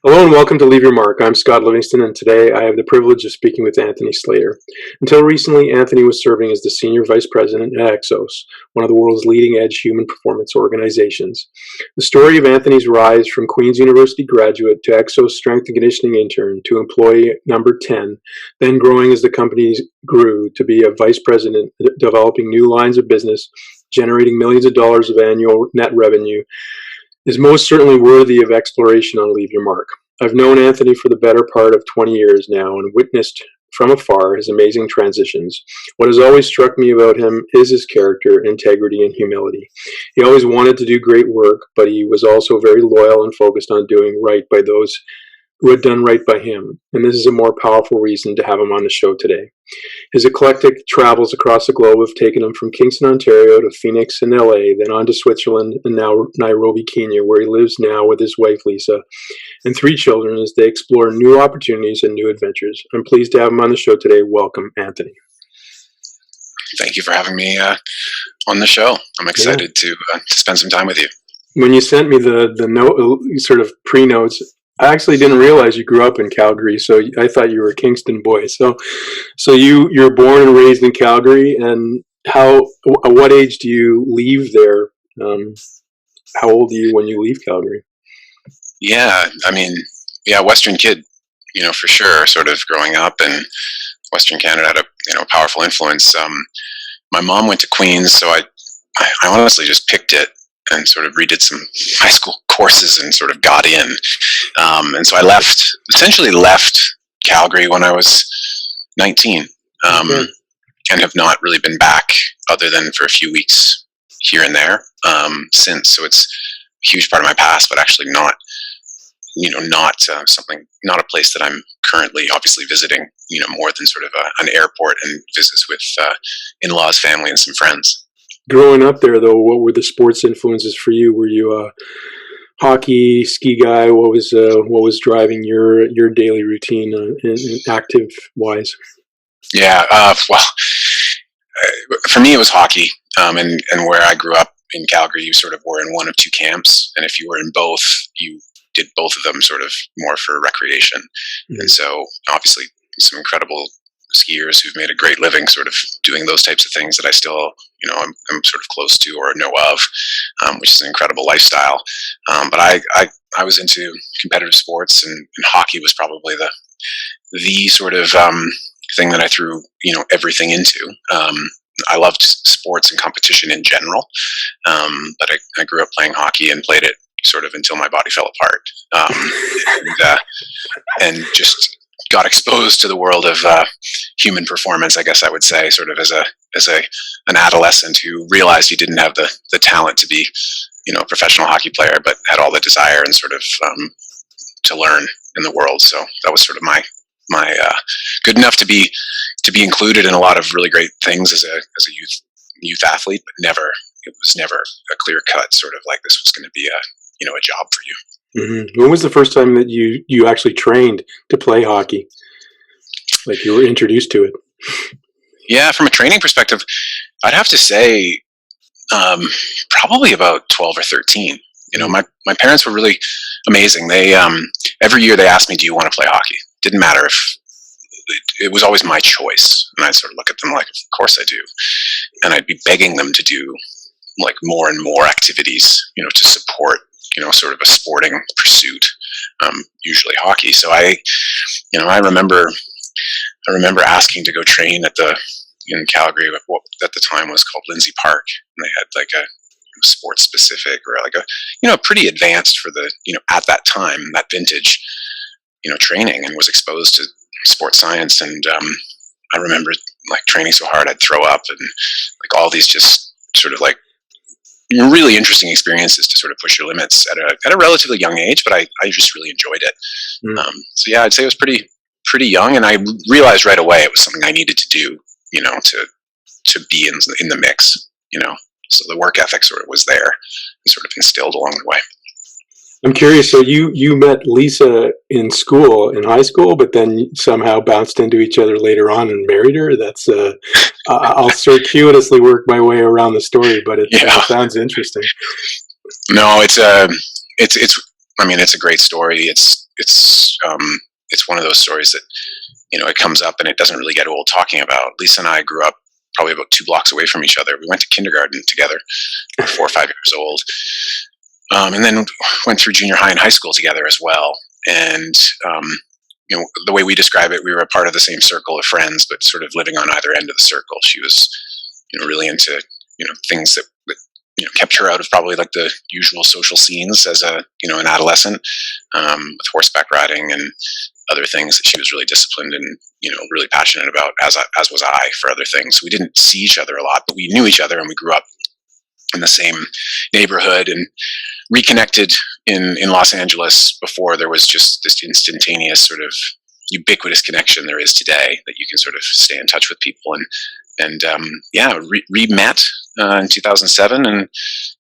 Hello and welcome to Leave Your Mark. I'm Scott Livingston, and today I have the privilege of speaking with Anthony Slater. Until recently, Anthony was serving as the Senior Vice President at EXOS, one of the world's leading-edge human performance organizations. The story of Anthony's rise from Queen's University graduate to EXOS strength and conditioning intern to employee number 10, then growing as the company grew to be a vice president, developing new lines of business, generating millions of dollars of annual net revenue, is most certainly worthy of exploration on Leave Your Mark. I've known Anthony for the better part of 20 years now and witnessed from afar his amazing transitions. What has always struck me about him is his character, integrity, and humility. He always wanted to do great work, but he was also very loyal and focused on doing right by those who had done right by him, and this is a more powerful reason to have him on the show today. His eclectic travels across the globe have taken him from Kingston, Ontario to Phoenix and LA, then on to Switzerland and now Nairobi, Kenya, where he lives now with his wife Lisa and 3 children as they explore new opportunities and new adventures. I'm pleased to have him on the show today. Welcome, Anthony. Thank you for having me on the show. I'm excited to spend some time with you. When you sent me the note, sort of pre-notes, I actually didn't realize you grew up in Calgary, so I thought you were a Kingston boy. So you're born and raised in Calgary, and at what age do you leave there? How old are you when you leave Calgary? Yeah, Western kid, for sure. Sort of growing up in Western Canada had a powerful influence. My mom went to Queen's, so I honestly just picked it and sort of redid some high school courses and sort of got in. And so I essentially left Calgary when I was 19, and have not really been back other than for a few weeks here and there since. So it's a huge part of my past, but actually not a place that I'm currently obviously visiting, more than sort of an airport and visits with in-laws, family, and some friends. Growing up there, though, what were the sports influences for you? Were you a hockey, ski guy? What was driving your daily routine, active wise? Yeah, for me it was hockey, and where I grew up in Calgary, you sort of were in one of 2 camps, and if you were in both, you did both of them sort of more for recreation. Mm-hmm. And so obviously some incredible skiers who've made a great living sort of doing those types of things that I still, I'm sort of close to or know of, which is an incredible lifestyle. But I was into competitive sports, and hockey was probably the sort of thing that I threw, everything into. I loved sports and competition in general, but I grew up playing hockey and played it sort of until my body fell apart, and just got exposed to the world of human performance, I guess I would say, sort of as an adolescent who realized he didn't have the talent to be, a professional hockey player, but had all the desire and sort of to learn in the world. So that was sort of my good enough to be included in a lot of really great things as a youth athlete, but it was never a clear cut sort of like this was going to be a job for you. Mm-hmm. When was the first time that you actually trained to play hockey? Like you were introduced to it? Yeah, from a training perspective, I'd have to say probably about 12 or 13. My parents were really amazing. They every year they asked me, "Do you want to play hockey?" Didn't matter if it was always my choice, and I'd sort of look at them like, "Of course I do," and I'd be begging them to do like more and more activities, to support sort of a sporting pursuit, usually hockey. So I remember asking to go train in Calgary, what at the time was called Lindsay Park, and they had like a sports specific or like a pretty advanced for the at that time, that vintage training, and was exposed to sports science. And I remember like training so hard I'd throw up, and like all these just sort of like really interesting experiences to sort of push your limits at a relatively young age, but I just really enjoyed it. So yeah, I'd say it was pretty young, and I realized right away it was something I needed to do, to be in the mix, so the work ethic sort of was there and sort of instilled along the way. I'm curious, so you met Lisa in high school, but then somehow bounced into each other later on and married her? That's I'll circuitously work my way around the story, but it sounds interesting. No, it's a great story. It's it's one of those stories that, it comes up and it doesn't really get old talking about. Lisa and I grew up probably about 2 blocks away from each other. We went to kindergarten together. We were 4 or 5 years old, and then went through junior high and high school together as well. And the way we describe it, we were a part of the same circle of friends, but sort of living on either end of the circle. She was, really into things that kept her out of probably like the usual social scenes as an adolescent, with horseback riding and other things that she was really disciplined and really passionate about, as was I for other things. We didn't see each other a lot, but we knew each other, and we grew up in the same neighborhood and reconnected in Los Angeles before there was just this instantaneous sort of ubiquitous connection there is today, that you can sort of stay in touch with people, and re-met in 2007, and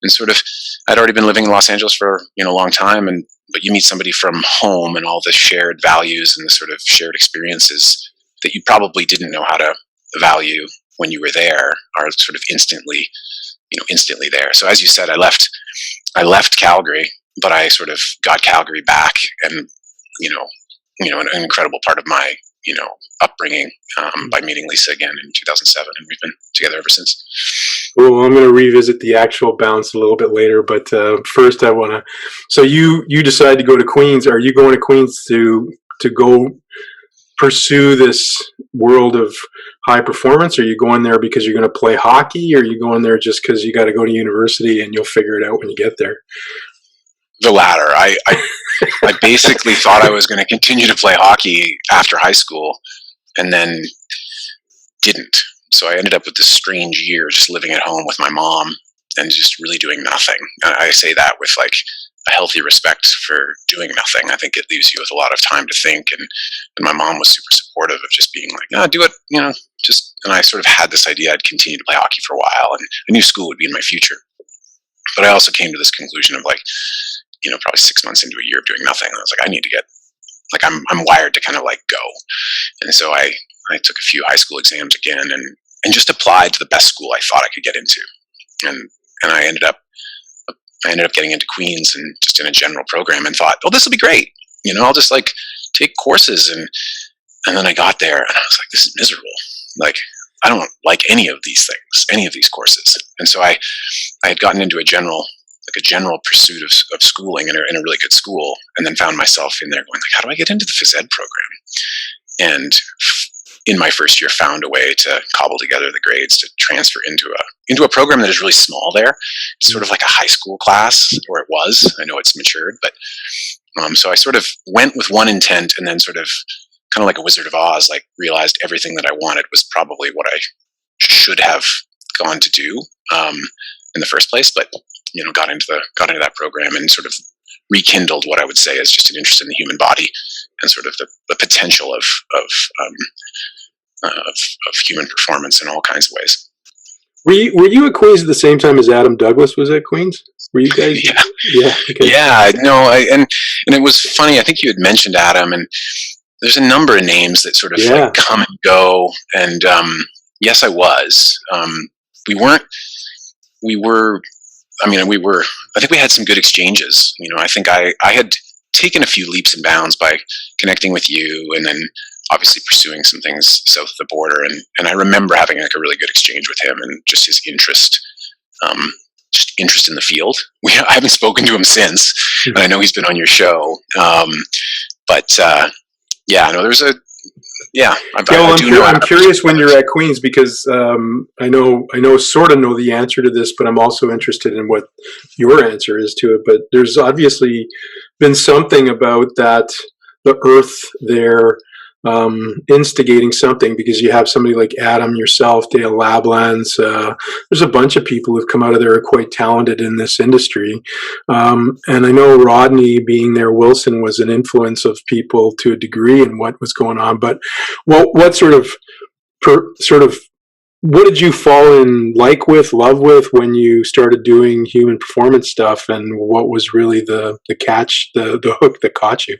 sort of I'd already been living in Los Angeles for a long time, but you meet somebody from home and all the shared values and the sort of shared experiences that you probably didn't know how to value when you were there are sort of instantly there. So as you said, I left Calgary, but I sort of got Calgary back, and an incredible part of my upbringing by meeting Lisa again in 2007, and we've been together ever since. Well, I'm going to revisit the actual bounce a little bit later, but first I want to. So you decide to go to Queens. Are you going to Queens to go pursue this world of high performance? Are you going there because you're going to play hockey, or are you going there just because you got to go to university and you'll figure it out when you get there? The latter. I basically thought I was going to continue to play hockey after high school, and then didn't. So I ended up with this strange year just living at home with my mom and just really doing nothing. And I say that with like a healthy respect for doing nothing. I think it leaves you with a lot of time to think, and my mom was super supportive of just being like, no, do it, and I sort of had this idea I'd continue to play hockey for a while, and I knew school would be in my future. But I also came to this conclusion of like, probably 6 months into a year of doing nothing, I was like, I need to get, like, I'm wired to kind of like go. And so I took a few high school exams again, and just applied to the best school I thought I could get into. And I ended up getting into Queens and just in a general program, and thought, oh, this will be great. I'll just like take courses. And then I got there and I was like, this is miserable. Like, I don't like any of these things, any of these courses. And so I had gotten into a general pursuit of schooling in a really good school, and then found myself in there going like, how do I get into the phys ed program? And in my first year, found a way to cobble together the grades to transfer into a program that is really small there. It's sort of like a high school class, or it was. I know it's matured, but so I sort of went with one intent, and then sort of kind of like a Wizard of Oz, like realized everything that I wanted was probably what I should have gone to do in the first place, but got into that program and sort of rekindled what I would say is just an interest in the human body and sort of the potential of human performance in all kinds of ways. Were you at Queens at the same time as Adam Douglas was at Queens? Were you guys? Yeah. Yeah. Okay. Yeah. No. And it was funny. I think you had mentioned Adam, and there's a number of names that sort of like come and go. And yes, I was. We weren't. We were. I mean, we were. I think we had some good exchanges. I think I had taken a few leaps and bounds by connecting with you, and then obviously pursuing some things south of the border. And I remember having like a really good exchange with him, and just his interest in the field. I haven't spoken to him since, and I know he's been on your show. I'm curious when you're at Queens, because I sort of know the answer to this, but I'm also interested in what your answer is to it. But there's obviously been something about that, the earth there, instigating something, because you have somebody like Adam, yourself, Dale Lablands. There's a bunch of people who've come out of there who are quite talented in this industry. And I know Rodney being there, Wilson was an influence of people to a degree in what was going on. But what what did you fall in love with when you started doing human performance stuff, and what was really the catch, the hook that caught you?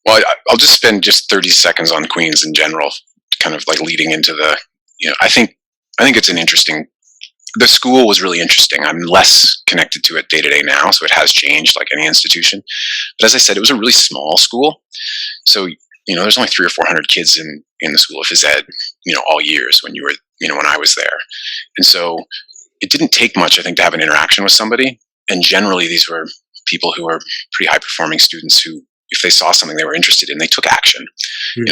Well, I'll just spend just 30 seconds on Queens in general, kind of like leading into the, I think it's an interesting the school was really interesting. I'm less connected to it day to day now, so it has changed like any institution. But as I said, it was a really small school. So, there's only 300 or 400 kids in the school of phys ed, all years when I was there. And so it didn't take much, I think, to have an interaction with somebody. And generally these were people who were pretty high performing students who, if they saw something they were interested in, they took action.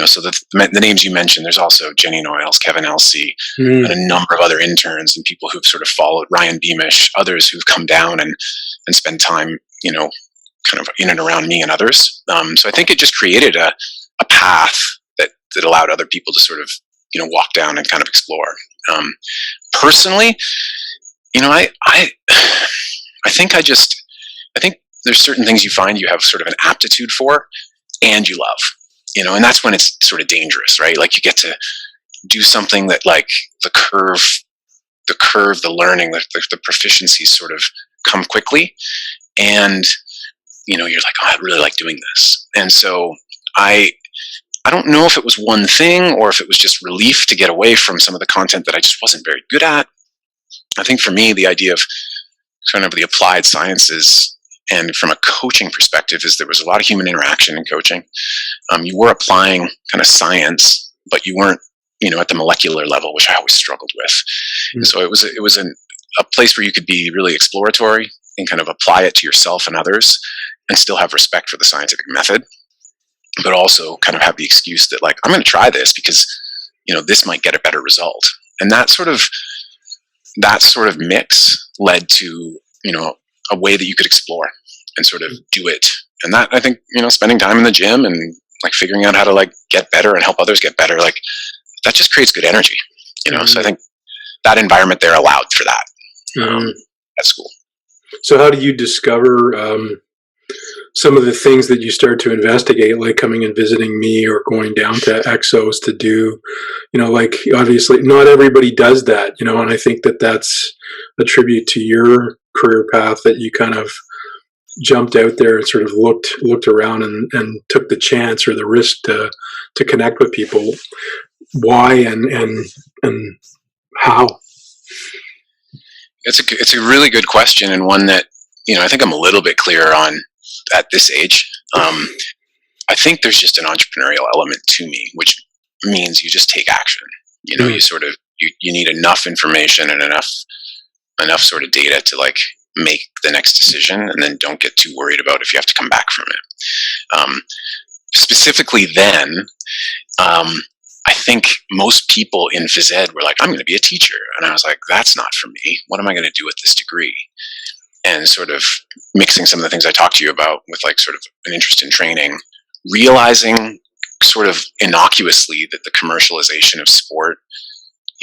So the names you mentioned, there's also Jenny Noyles, Kevin Elsey, and a number of other interns and people who've sort of followed, Ryan Beamish, others who've come down and spend time, kind of in and around me and others. So I think it just created a path that allowed other people to sort of, walk down and kind of explore. Personally, I think I think there's certain things you find you have sort of an aptitude for and you love, and that's when it's sort of dangerous, right? Like you get to do something that like the learning, the proficiencies sort of come quickly. And, you're like, oh, I really like doing this. And so I don't know if it was one thing or if it was just relief to get away from some of the content that I just wasn't very good at. I think for me, the idea of kind of the applied sciences and from a coaching perspective is there was a lot of human interaction in coaching. You were applying kind of science, but you weren't, at the molecular level, which I always struggled with. And so it was a place where you could be really exploratory and kind of apply it to yourself and others and still have respect for the scientific method, but also kind of have the excuse that like, I'm going to try this because, this might get a better result. And that sort of mix led to, a way that you could explore and sort of do it. And that, I think, spending time in the gym and like figuring out how to like get better and help others get better, like that just creates good energy, So I think that environment there allowed for that at school. So how do you discover some of the things that you start to investigate, like coming and visiting me or going down to EXOS to do, like obviously not everybody does that, and I think that that's a tribute to your career path that you kind of jumped out there and sort of looked around and took the chance or the risk to connect with people. Why and how? It's a really good question, and one that I think I'm a little bit clearer on at this age. I think there's just an entrepreneurial element to me, which means you just take action. You sort of you need enough information and enough sort of data to like make the next decision, and then don't get too worried about if you have to come back from it. Specifically, then. I think most people in phys ed were like, I'm going to be a teacher. And I was like, that's not for me. What am I going to do with this degree? And sort of mixing some of the things I talked to you about with like sort of an interest in training, realizing sort of innocuously that the commercialization of sport,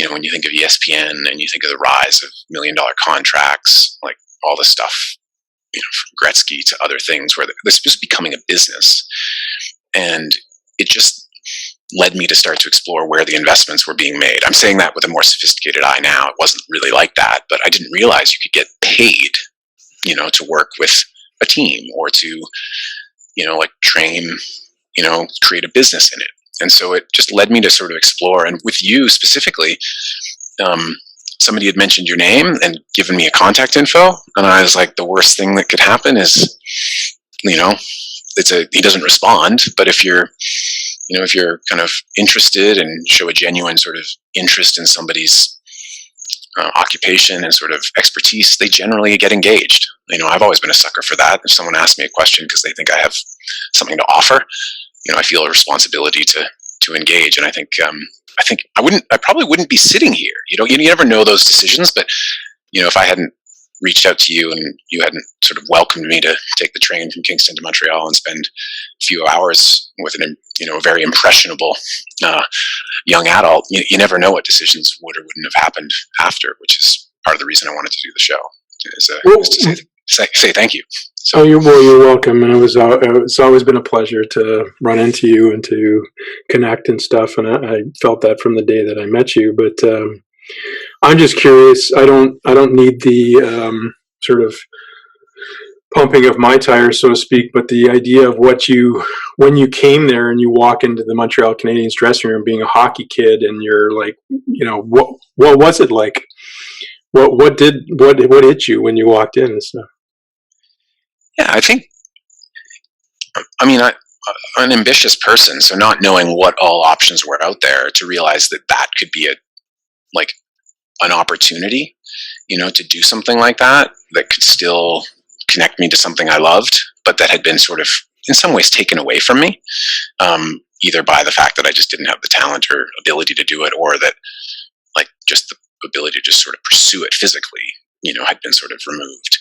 when you think of ESPN and you think of the rise of $1 million contracts, like all the stuff, from Gretzky to other things where this was becoming a business. And it just led me to start to explore where the investments were being made. I'm saying that with a more sophisticated eye now. It wasn't really like that, but I didn't realize you could get paid, to work with a team or to, like train, create a business in it. And so it just led me to sort of explore. And with you specifically, somebody had mentioned your name and given me a contact info. And I was like, the worst thing that could happen is, he doesn't respond. But if you're kind of interested and show a genuine sort of interest in somebody's occupation and sort of expertise, they generally get engaged. I've always been a sucker for that. If someone asks me a question because they think I have something to offer, I feel a responsibility to engage. And I think I probably wouldn't be sitting here. You never know those decisions, but if I hadn't reached out to you and you hadn't sort of welcomed me to take the train from Kingston to Montreal and spend a few hours with a very impressionable young adult, you never know what decisions would or wouldn't have happened after, which is part of the reason I wanted to do the show, is to say thank you. So you're welcome, and it's always been a pleasure to run into you and to connect and stuff, and I felt that from the day that I met you. But I'm just curious. I don't need the sort of pumping of my tires, so to speak, but the idea of when you came there and you walk into the Montreal Canadiens dressing room being a hockey kid and you're like, what was it like what hit you when you walked in and stuff? Yeah, I think, I mean, I'm an ambitious person, so not knowing what all options were out there, to realize that that could be like an opportunity, to do something like that that could still connect me to something I loved, but that had been sort of in some ways taken away from me, either by the fact that I just didn't have the talent or ability to do it, or that like just the ability to just sort of pursue it physically, had been sort of removed.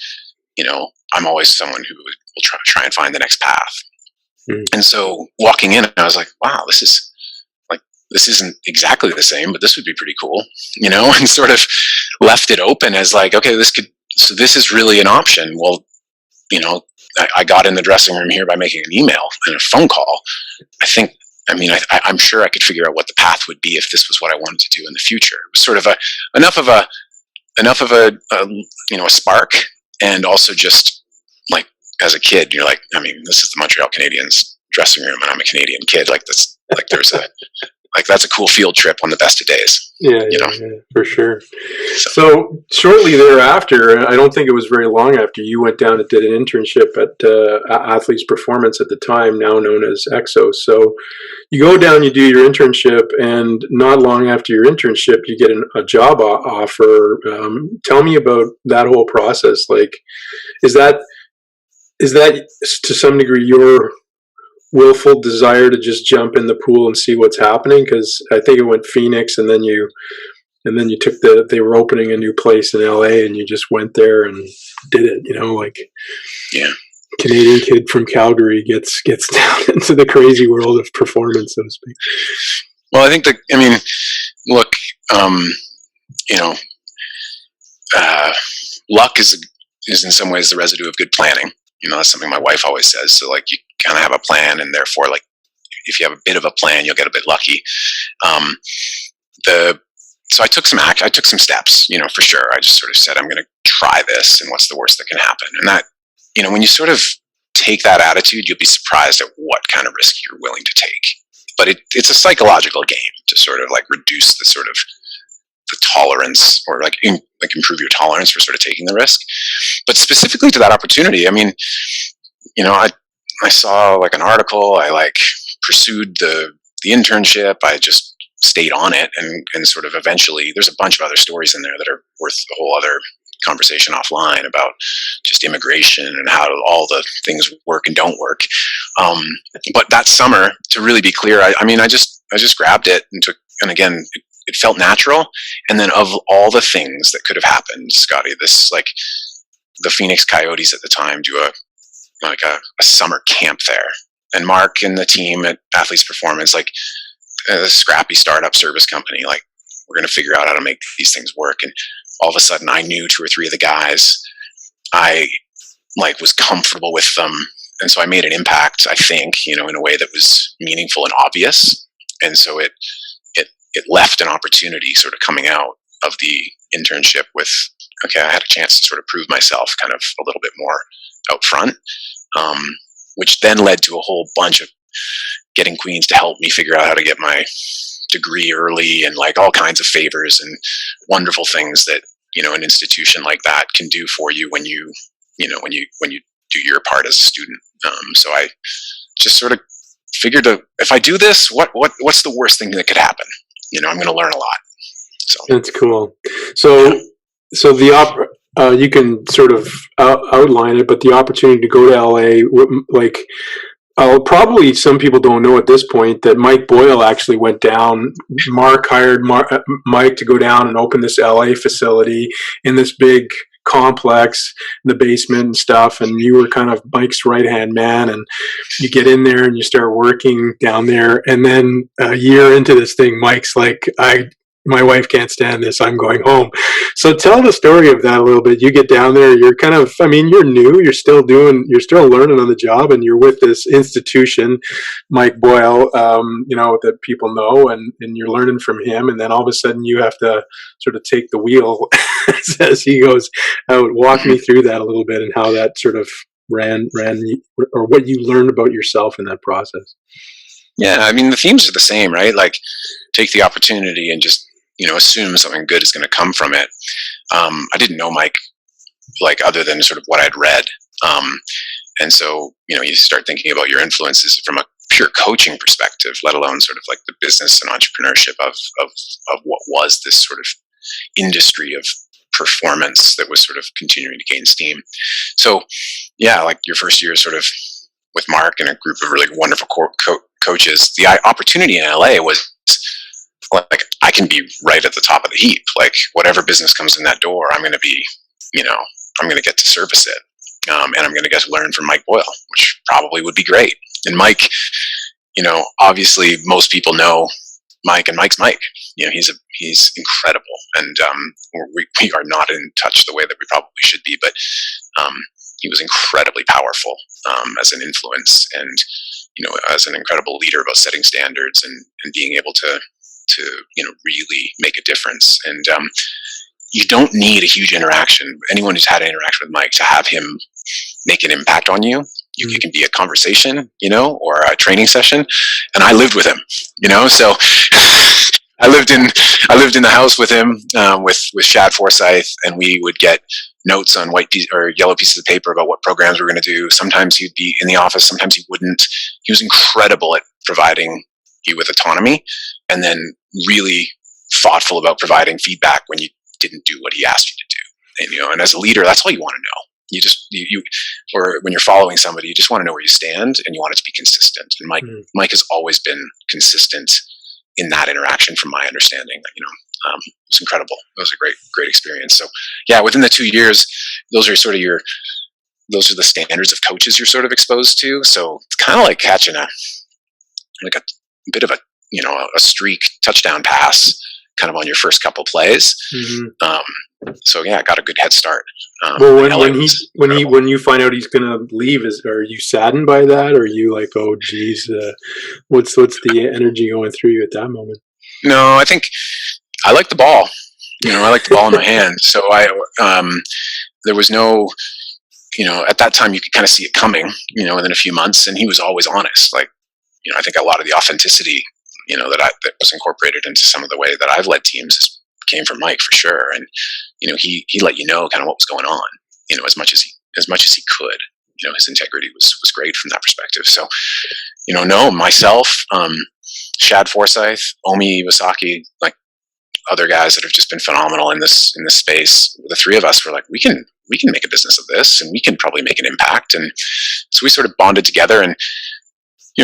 I'm always someone who will try and find the next path. Mm. And so walking in, I was like, wow, this isn't exactly the same, but this would be pretty cool, and sort of left it open as like, okay, so this is really an option. Well, I got in the dressing room here by making an email and a phone call. I'm sure I could figure out what the path would be if this was what I wanted to do in the future. It was sort of enough of a spark, and also just like as a kid, you're like, this is the Montreal Canadiens dressing room, and I'm a Canadian kid. Like that's like that's a cool field trip on the best of days. Yeah, for sure. So shortly thereafter, I don't think it was very long after, you went down and did an internship at Athletes Performance at the time, now known as EXOS. So you go down, you do your internship, and not long after your internship, you get a job offer. Tell me about that whole process. Like, is that to some degree your willful desire to just jump in the pool and see what's happening? Because I think it went Phoenix, and then you took they were opening a new place in LA, and you just went there and did it. Yeah, Canadian kid from Calgary gets down into the crazy world of performance, so to speak. Well, I think look, luck is in some ways the residue of good planning. That's something my wife always says. So like, you kind of have a plan, and therefore, like, if you have a bit of a plan, you'll get a bit lucky. So I took some steps, for sure. I just sort of said, I'm going to try this, and what's the worst that can happen? And that, when you sort of take that attitude, you'll be surprised at what kind of risk you're willing to take. But it's a psychological game to sort of like reduce the sort of the tolerance, or like improve your tolerance for sort of taking the risk. But specifically to that opportunity, I saw like an article, I like pursued the internship, I just stayed on it, and sort of eventually, there's a bunch of other stories in there that are worth a whole other conversation offline about just immigration and how all the things work and don't work. But that summer, to really be clear, I just grabbed it and again, it felt natural. And then, of all the things that could have happened, Scotty, this, like, the Phoenix Coyotes at the time do a summer camp there, and Mark and the team at Athletes Performance, like a scrappy startup service company, like, we're going to figure out how to make these things work. And all of a sudden, I knew 2 or 3 of the guys. I was comfortable with them, and so I made an impact, I think, in a way that was meaningful and obvious. And so it left an opportunity sort of coming out of the internship with, okay, I had a chance to sort of prove myself kind of a little bit more out front, which then led to a whole bunch of getting Queens to help me figure out how to get my degree early, and like all kinds of favors and wonderful things that, an institution like that can do for you when you do your part as a student. So I just sort of figured, if I do this, what's the worst thing that could happen? I'm going to learn a lot. So that's cool. So the you can sort of outline it, but the opportunity to go to LA, like, probably some people don't know at this point that Mike Boyle actually went down. Mark hired Mike to go down and open this LA facility in this big complex, the basement and stuff, and you were kind of Mike's right-hand man, and you get in there and you start working down there, and then a year into this thing, Mike's like, my wife can't stand this, I'm going home. So tell the story of that a little bit. You get down there, you're kind of, you're new, you're still learning on the job, and you're with this institution, Mike Boyle, that people know, and you're learning from him, and then all of a sudden you have to sort of take the wheel as he goes out. Walk me through that a little bit, and how that sort of ran, or what you learned about yourself in that process. Yeah, the themes are the same, right? Like, take the opportunity and just, assume something good is going to come from it. I didn't know Mike, like, other than sort of what I'd read. And so, you start thinking about your influences from a pure coaching perspective, let alone sort of like the business and entrepreneurship of what was this sort of industry of performance that was sort of continuing to gain steam. So yeah, like your first year sort of with Mark and a group of really wonderful coaches, the opportunity in LA was like, I can be right at the top of the heap. Like whatever business comes in that door, I'm going to be, I'm going to get to service it. And I'm going to get to learn from Mike Boyle, which probably would be great. And Mike, obviously most people know Mike, and Mike's Mike. He's incredible, and we are not in touch the way that we probably should be. But he was incredibly powerful as an influence, and as an incredible leader about setting standards and being able to really make a difference. And you don't need a huge interaction. Anyone who's had an interaction with Mike to have him make an impact on you. It can be a conversation, or a training session. And I lived with him, so I lived in the house with him, with Shad Forsyth, and we would get notes on white or yellow pieces of paper about what programs we were going to do. Sometimes he'd be in the office, sometimes he wouldn't. He was incredible at providing you with autonomy, and then really thoughtful about providing feedback when you didn't do what he asked you to do. And as a leader, that's all you want to know. Or when you're following somebody, you just want to know where you stand, and you want it to be consistent. And Mike has always been consistent in that interaction, from my understanding. It was incredible. It was a great experience. So yeah, within the 2 years, those are the standards of coaches you're sort of exposed to. So it's kind of like catching a bit of a streak touchdown pass kind of on your first couple plays. So yeah, I got a good head start. Well, when you find out he's going to leave, are you saddened by that? Or are you like, oh geez, what's the energy going through you at that moment? No, I think I like the ball. I like the ball in my hand. So there was no, at that time you could kind of see it coming, within a few months, and he was always honest. Like, I think a lot of the authenticity, that was incorporated into some of the way that I've led teams came from Mike, for sure. And he let you know kind of what was going on, as much as he could. His integrity was great from that perspective. So myself, Shad Forsyth, Omi Iwasaki, like other guys that have just been phenomenal in this space. The three of us were like, we can make a business of this, and we can probably make an impact. And so we sort of bonded together and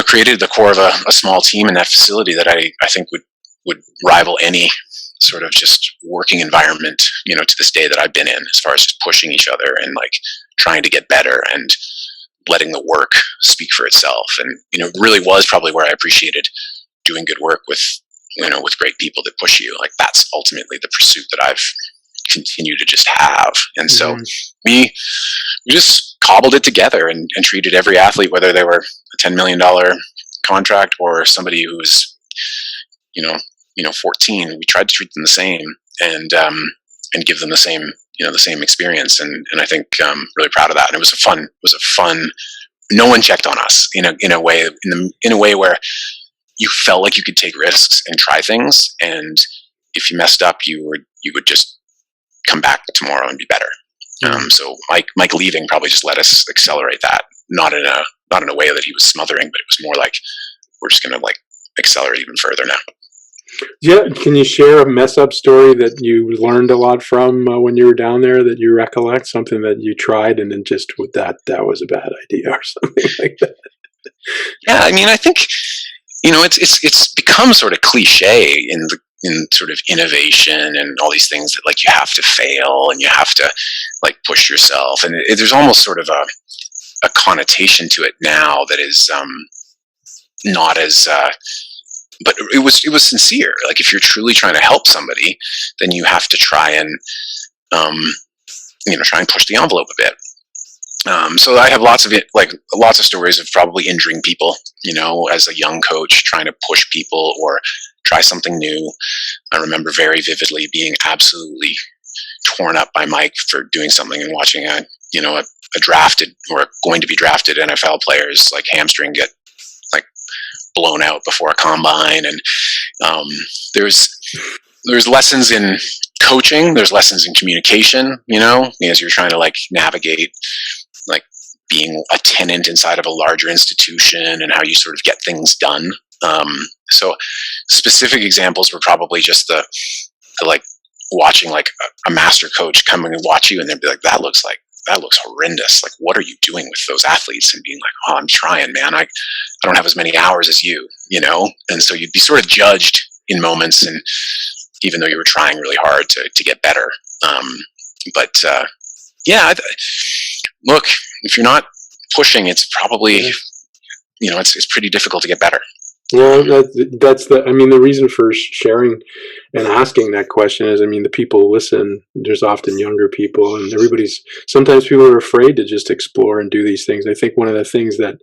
created the core of a small team in that facility that I think would rival any sort of just working environment, to this day that I've been in, as far as just pushing each other and like trying to get better and letting the work speak for itself. And, it really was probably where I appreciated doing good work with great people that push you. Like that's ultimately the pursuit that I've continued to just have. And so we just cobbled it together and treated every athlete, whether they were a $10 million contract or somebody who was, 14, we tried to treat them the same and give them the same experience. And I think I'm really proud of that. And it was a fun, no one checked on us in a way where you felt like you could take risks and try things. And if you messed up, you would just come back tomorrow and be better. So Mike leaving probably just let us accelerate that, not in a way that he was smothering, but it was more like, we're just going to like accelerate even further now. Yeah, can you share a mess up story that you learned a lot from when you were down there, that you recollect, something that you tried and then just with that was a bad idea or something like that? Yeah, I mean, I think it's become sort of cliche in sort of innovation and all these things that like you have to fail and you have to like push yourself, and there's almost sort of a connotation to it now that is not as but it was sincere. Like if you're truly trying to help somebody, then you have to try and push the envelope a bit. So I have lots of stories of probably injuring people, as a young coach, trying to push people or try something new. I remember very vividly being absolutely torn up by Mike for doing something and watching a drafted or going to be drafted NFL players like hamstring get like blown out before a combine. And there's there's lessons in coaching, there's lessons in communication, as you're trying to like navigate like being a tenant inside of a larger institution and how you sort of get things done. So specific examples were probably just the like watching like a master coach coming and watch you and they'd be like, that looks horrendous. Like, what are you doing with those athletes? And being like, oh, I'm trying, man. I don't have as many hours as you, And so you'd be sort of judged in moments, and even though you were trying really hard to get better. Look, if you're not pushing, it's probably, it's pretty difficult to get better. Well, that's the reason for sharing and asking that question is, the people listen, there's often younger people, and sometimes people are afraid to just explore and do these things. I think one of the things that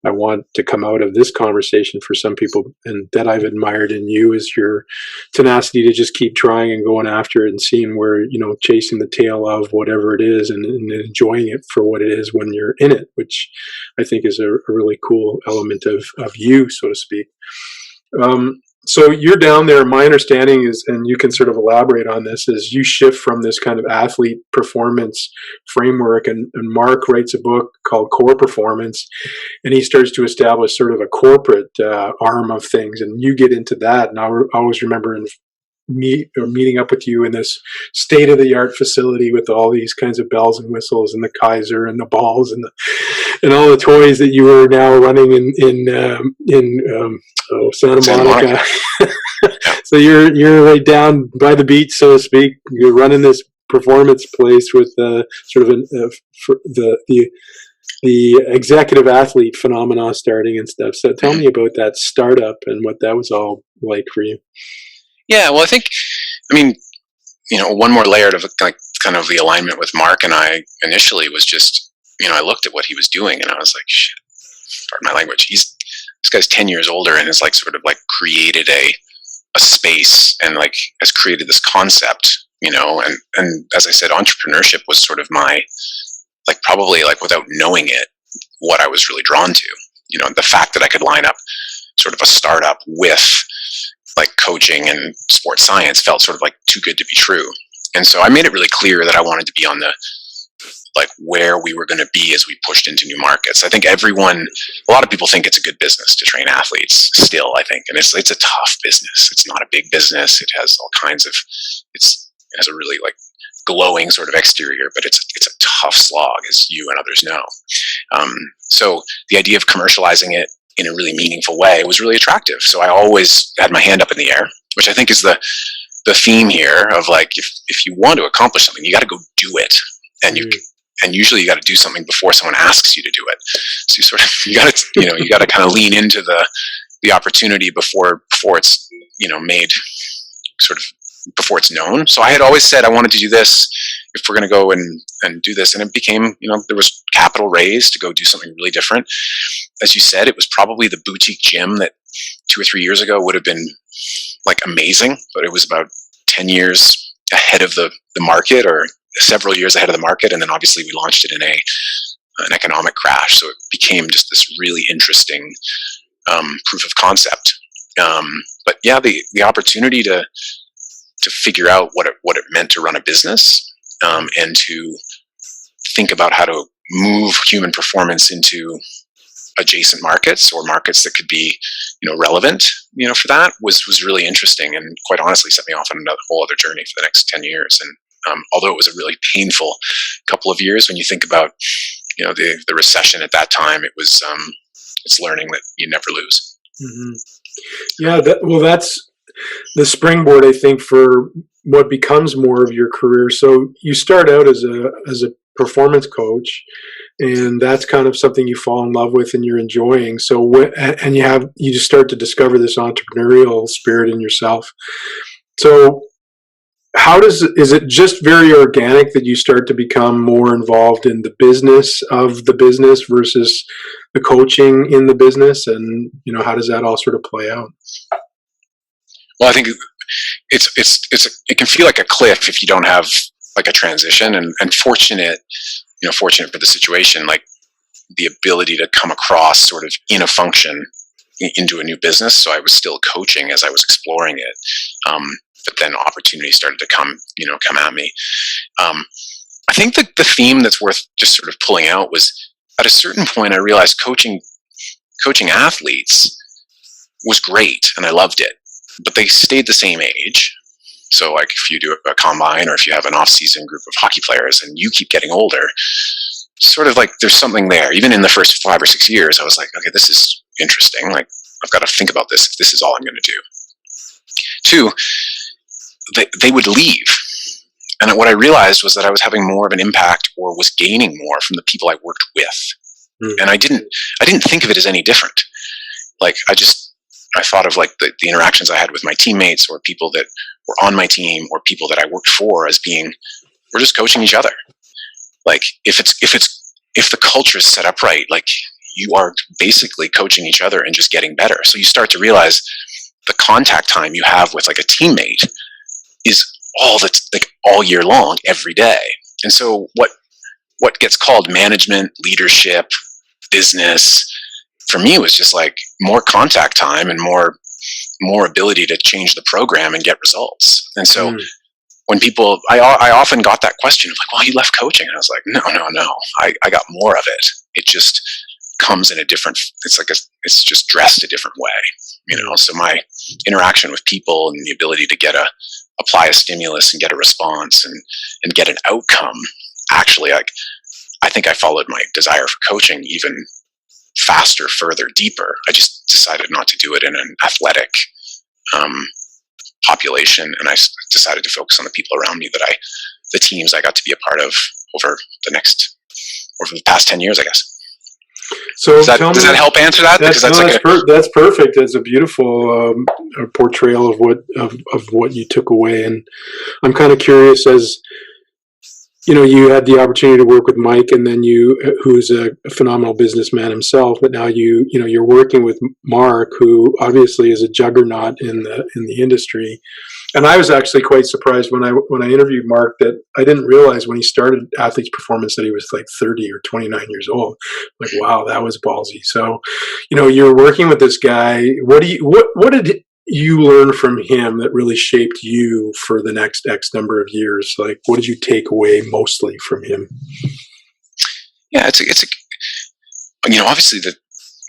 I want to come out of this conversation for some people, and that I've admired in you, is your tenacity to just keep trying and going after it and seeing where, chasing the tail of whatever it is and enjoying it for what it is when you're in it, which I think is a really cool element of you, so to speak. So you're down there. My understanding is, and you can sort of elaborate on this, is you shift from this kind of athlete performance framework, and Mark writes a book called Core Performance, and he starts to establish sort of a corporate arm of things, and you get into that. And I always remember meeting up with you in this state-of-the-art facility with all these kinds of bells and whistles and the Kaiser and the balls and all the toys that you are now running in Santa Monica. So you're right down by the beach, so to speak. You're running this performance place with sort of the executive athlete phenomena starting and stuff. So tell me about that startup and what that was all like for you. Yeah, well, one more layer of like kind of the alignment with Mark and I initially was just, I looked at what he was doing and I was like, shit, pardon my language. This guy's 10 years older and has like sort of like created a space and like has created this concept, and as I said, entrepreneurship was sort of my, like probably like without knowing it, what I was really drawn to, the fact that I could line up sort of a startup with like coaching and sports science felt sort of like too good to be true. And so I made it really clear that I wanted to be on the, like where we were going to be as we pushed into new markets. I think a lot of people think it's a good business to train athletes still, I think. And it's a tough business. It's not a big business. It has all kinds of, it has a really like glowing sort of exterior, but it's a tough slog, as you and others know. So the idea of commercializing it in a really meaningful way was really attractive. So I always had my hand up in the air, which I think is the theme here of like, if you want to accomplish something, you got to go do it. And usually you got to do something before someone asks you to do it. So you got to kind of lean into the opportunity before it's, made sort of before it's known. So I had always said I wanted to do this if we're going to go and do this. And it became, there was capital raised to go do something really different. As you said, it was probably the boutique gym that 2 or 3 years ago would have been like amazing, but it was about 10 years ahead of the market, or several years ahead of the market. And then obviously we launched it in an economic crash. So it became just this really interesting proof of concept. But yeah, the opportunity to figure out what it meant to run a business, and to think about how to move human performance into adjacent markets or markets that could be, relevant, for that was really interesting, and quite honestly set me off on a whole other journey for the next 10 years. And although it was a really painful couple of years, when you think about, the recession at that time, it was, it's learning that you never lose. Mm-hmm. Yeah. That's the springboard, I think, for what becomes more of your career. So you start out as a performance coach, and that's kind of something you fall in love with and you're enjoying. So you just start to discover this entrepreneurial spirit in yourself. So is it just very organic that you start to become more involved in the business of the business versus the coaching in the business? And, how does that all sort of play out? Well, I think it can feel like a cliff if you don't have like a transition, and fortunate for the situation, like the ability to come across sort of in a function into a new business. So I was still coaching as I was exploring it. but then opportunities started to come at me. I think that the theme that's worth just sort of pulling out was, at a certain point, I realized coaching athletes was great, and I loved it, but they stayed the same age. So like if you do a combine, or if you have an off-season group of hockey players and you keep getting older, sort of like there's something there. Even in the first 5 or 6 years, I was like, okay, this is interesting. Like, I've got to think about this if this is all I'm going to do. 2, they would leave. And what I realized was that I was having more of an impact, or was gaining more from the people I worked with. And I didn't think of it as any different. Like, I thought of like the interactions I had with my teammates, or people that were on my team, or people that I worked for, as being, we're just coaching each other. Like, if the culture is set up right, like, you are basically coaching each other and just getting better. So you start to realize the contact time you have with like a teammate is all year long, every day. And so what gets called management, leadership, business, for me was just like more contact time and more ability to change the program and get results. And so when people, I often got that question of like, well, you left coaching. And I was like, no. I got more of it. It just comes in a different, it's just dressed a different way, So my interaction with people and the ability to apply a stimulus and get a response and get an outcome, actually, like, I think I followed my desire for coaching even faster, further, deeper. I just decided not to do it in an athletic population, and I decided to focus on the people around me, the teams I got to be a part of over the past 10 years, I guess. So does that help answer that? That's perfect. It's a beautiful portrayal of what you took away, and I'm kind of curious, as you had the opportunity to work with Mike, and then who's a phenomenal businessman himself, but now you're working with Mark, who obviously is a juggernaut in the industry. And I was actually quite surprised when I interviewed Mark, that I didn't realize when he started Athletes Performance that he was like 30 or 29 years old. Like, wow, that was ballsy. So, you're working with this guy. What did you learn from him that really shaped you for the next X number of years? Like, what did you take away mostly from him? Yeah, obviously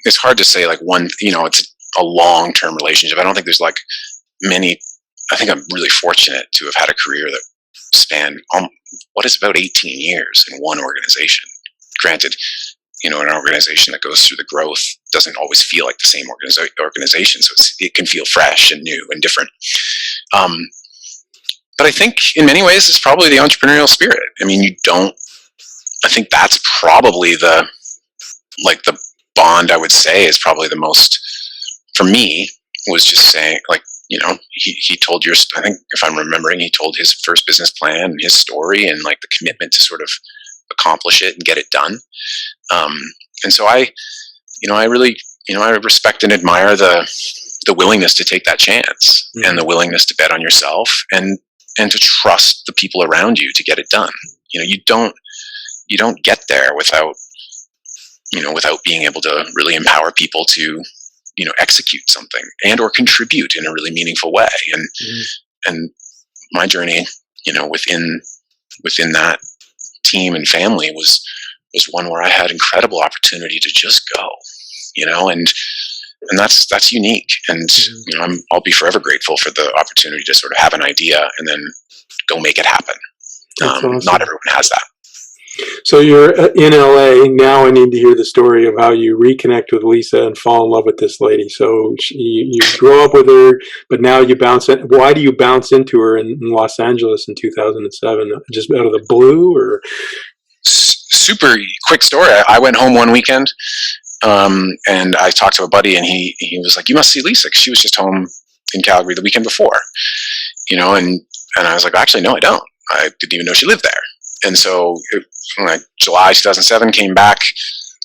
it's hard to say like one, it's a long-term relationship. I don't think there's like many. I think I'm really fortunate to have had a career that spanned what is about 18 years in one organization. Granted, an organization that goes through the growth doesn't always feel like the same organization, so it can feel fresh and new and different. But I think in many ways it's probably the entrepreneurial spirit. I mean, I think that's probably the bond I would say is probably the most, for me, was just saying, like, he told I think if I'm remembering, he told his first business plan and his story, and like the commitment to sort of accomplish it and get it done. And so I really, I respect and admire the willingness to take that chance, and the willingness to bet on yourself, and to trust the people around you to get it done. You don't get there without being able to really empower people to, execute something and or contribute in a really meaningful way. And my journey, within that team and family was one where I had incredible opportunity to just go, and that's unique. And, I'll be forever grateful for the opportunity to sort of have an idea and then go make it happen. Awesome. Not everyone has that. So you're in LA now. I need to hear the story of how you reconnect with Lisa and fall in love with this lady. So you grow up with her, but now you bounce in. Why do you bounce into her in Los Angeles in 2007? Just out of the blue, or? Super quick story. I went home one weekend, and I talked to a buddy, and he was like, "You must see Lisa, 'cause she was just home in Calgary the weekend before," and I was like, "Actually, no, I don't. I didn't even know she lived there." And so, July 2007, came back,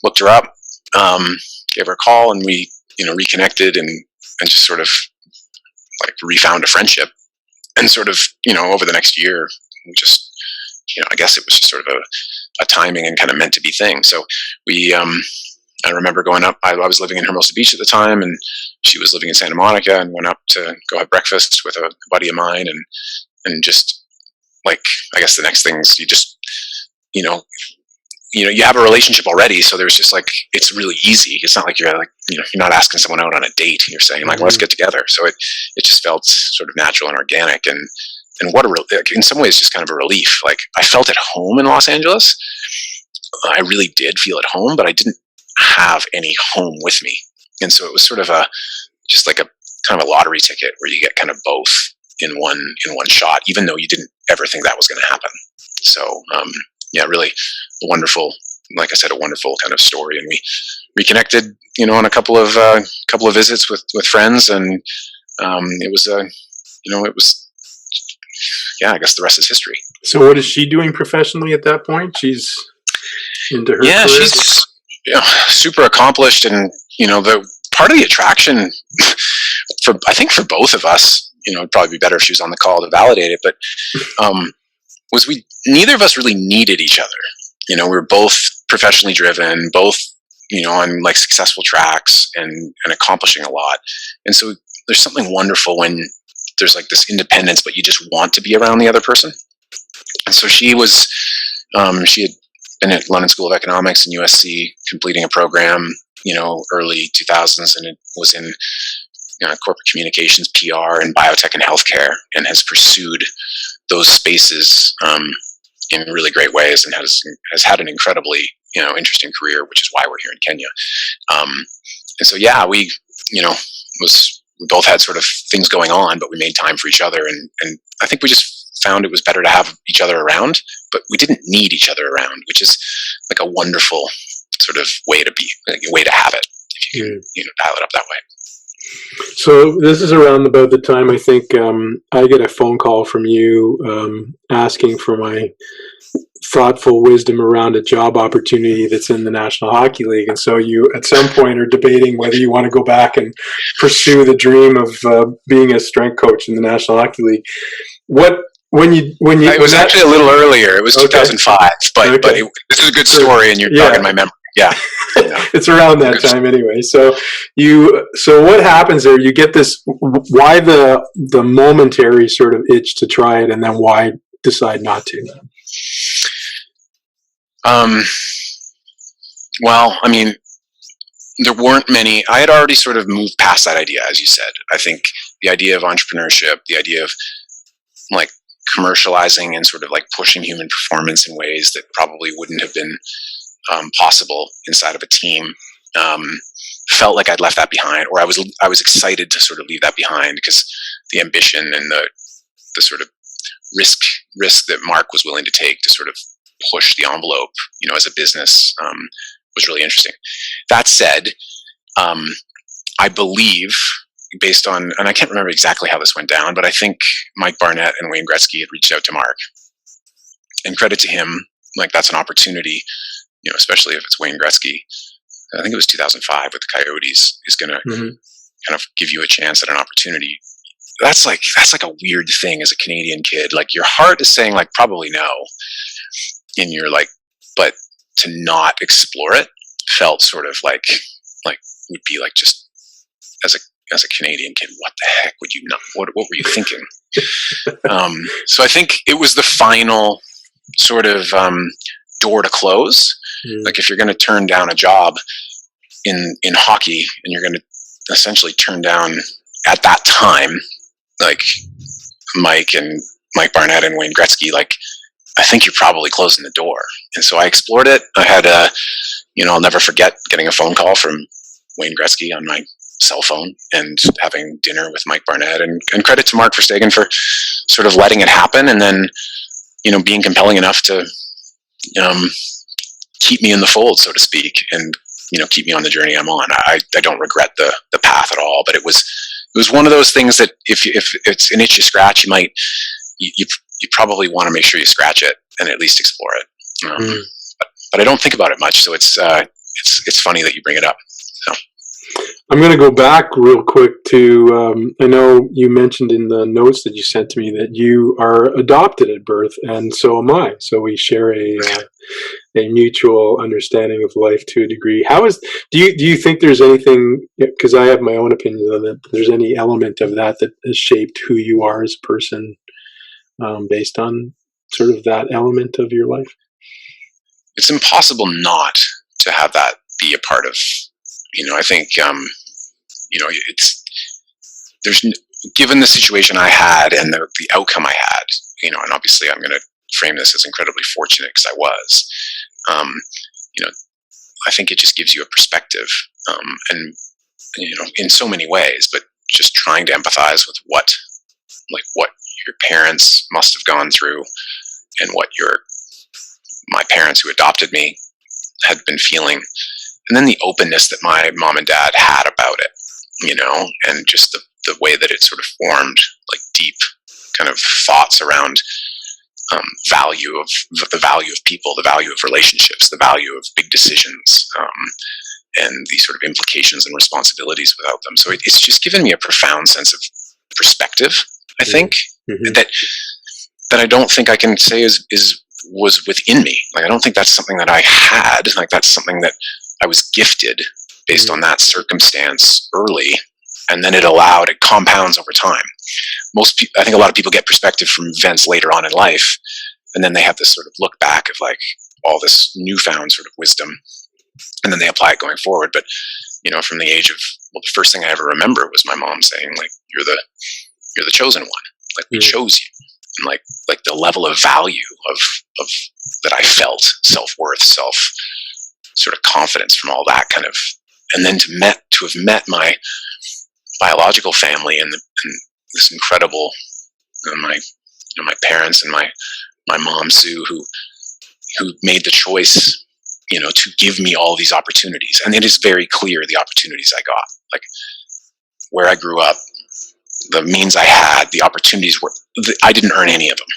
looked her up, gave her a call, and we, reconnected and just sort of like refound a friendship. And sort of, over the next year, we just, I guess it was just sort of a timing and kind of meant to be thing. So we I remember going up. I was living in Hermosa Beach at the time, and she was living in Santa Monica, and went up to go have breakfast with a buddy of mine, and just like, I guess the next things, you just, you know, you have a relationship already, so there's just like, it's really easy. It's not like you're like, you're not asking someone out on a date. You're saying like, let's get together. So it just felt sort of natural and organic, and what in some ways just kind of a relief. Like, I felt at home in Los Angeles. I really did feel at home, but I didn't have any home with me. And so it was sort of just like a kind of a lottery ticket where you get kind of both in one shot, even though you didn't ever think that was going to happen. So, yeah, really a wonderful, like I said, a wonderful kind of story. And we reconnected, on a couple of visits with friends, and it was yeah, I guess the rest is history. So what is she doing professionally at that point? She's into her career? She's super accomplished, and the part of the attraction I think for both of us, it'd probably be better if she was on the call to validate it, but was neither of us really needed each other. We were both professionally driven, both on like successful tracks and accomplishing a lot. And so there's something wonderful when there's like this independence, but you just want to be around the other person. And so she had been at London School of Economics and USC, completing a program, early 2000s, and it was in corporate communications, PR, and biotech and healthcare, and has pursued those spaces in really great ways, and has had an incredibly interesting career, which is why we're here in Kenya. And so yeah, we both had sort of things going on, but we made time for each other, and I think we just found it was better to have each other around, but we didn't need each other around, which is like a wonderful sort of way to have it, if you can dial it up that way. So this is around about the time I think I get a phone call from you asking for my thoughtful wisdom around a job opportunity that's in the National Hockey League. And so you at some point are debating whether you want to go back and pursue the dream of being a strength coach in the National Hockey League. It was actually a little earlier. It was 2005, but this is a good story, and you're talking my memory. Yeah. It's around that time anyway. So what happens there? You get this, why the momentary sort of itch to try it, and then why decide not to? Well, I mean, there weren't many. I had already sort of moved past that idea, as you said. I think the idea of entrepreneurship, the idea of like commercializing and sort of like pushing human performance in ways that probably wouldn't have been possible inside of a team, felt like I'd left that behind, or I was excited to sort of leave that behind, because the ambition and the sort of risk that Mark was willing to take to sort of push the envelope, as a business, was really interesting. That said, I believe, based on, and I can't remember exactly how this went down, but I think Mike Barnett and Wayne Gretzky had reached out to Mark, and credit to him, like that's an opportunity, especially if it's Wayne Gretzky. I think it was 2005 with the Coyotes, is going to kind of give you a chance at an opportunity. That's like a weird thing as a Canadian kid. Like, your heart is saying like probably no, and you're like, but to not explore it felt sort of like would be like, just as a Canadian kid, what the heck would you not? What were you thinking? So I think it was the final sort of door to close. Like, if you're going to turn down a job in hockey, and you're going to essentially turn down at that time, like Mike Barnett and Wayne Gretzky, like, I think you're probably closing the door. And so I explored it. I had I'll never forget getting a phone call from Wayne Gretzky on my cell phone and having dinner with Mike Barnett, and credit to Mark Verstegen for sort of letting it happen, and then, being compelling enough to keep me in the fold, so to speak, and keep me on the journey I'm on. I don't regret the path at all, but it was one of those things that if it's an itch you scratch, you probably want to make sure you scratch it and at least explore it. But I don't think about it much, so it's funny that you bring it up. So. I'm going to go back real quick to, I know you mentioned in the notes that you sent to me that you are adopted at birth, and so am I. So we share a mutual understanding of life to a degree. Do you think there's anything, because I have my own opinions on it, there's any element of that has shaped who you are as a person, based on sort of that element of your life? It's impossible not to have that be a part of, I think, there's, given the situation I had and the outcome I had, and obviously I'm going to frame this as incredibly fortunate because I was, you know, I think it just gives you a perspective, and, in so many ways, but just trying to empathize with what your parents must have gone through and what my parents who adopted me had been feeling. And then the openness that my mom and dad had about it, and just the way that it sort of formed like deep kind of thoughts around the value of people, the value of relationships, the value of big decisions, and the sort of implications and responsibilities without them. So it's just given me a profound sense of perspective, I think, that I don't think I can say was within me. Like, I don't think that's something that I had. Like, that's something that I was gifted based on that circumstance early, and then it compounds over time. I think a lot of people get perspective from events later on in life, and then they have this sort of look back of like all this newfound sort of wisdom, and then they apply it going forward. But from the age of, the first thing I ever remember was my mom saying, like, you're the chosen one. Like, we chose you. And like the level of value of that I felt, self-worth, sort of confidence from all that kind of, and then to have met my biological family and this incredible, my parents and my mom Sue, who made the choice, to give me all these opportunities. And it is very clear the opportunities I got, like where I grew up, the means I had, the opportunities I didn't earn any of them.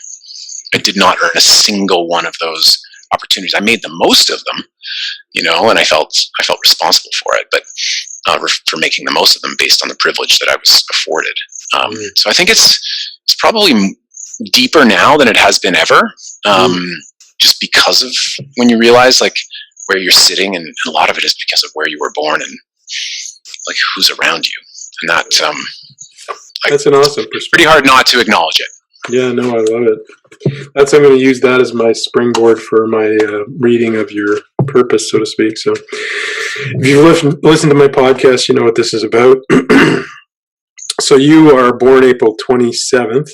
I did not earn a single one of those opportunities. I made the most of them, and I felt responsible for it, but for making the most of them based on the privilege that I was afforded. So I think it's probably deeper now than it has been ever, just because of when you realize like where you're sitting, and a lot of it is because of where you were born and like who's around you, and that. That's an awesome perspective. Pretty hard not to acknowledge it. Yeah, no, I love it. I'm going to use that as my springboard for my reading of your purpose, so to speak. So if you've listened to my podcast, you know what this is about. So you are born April 27th.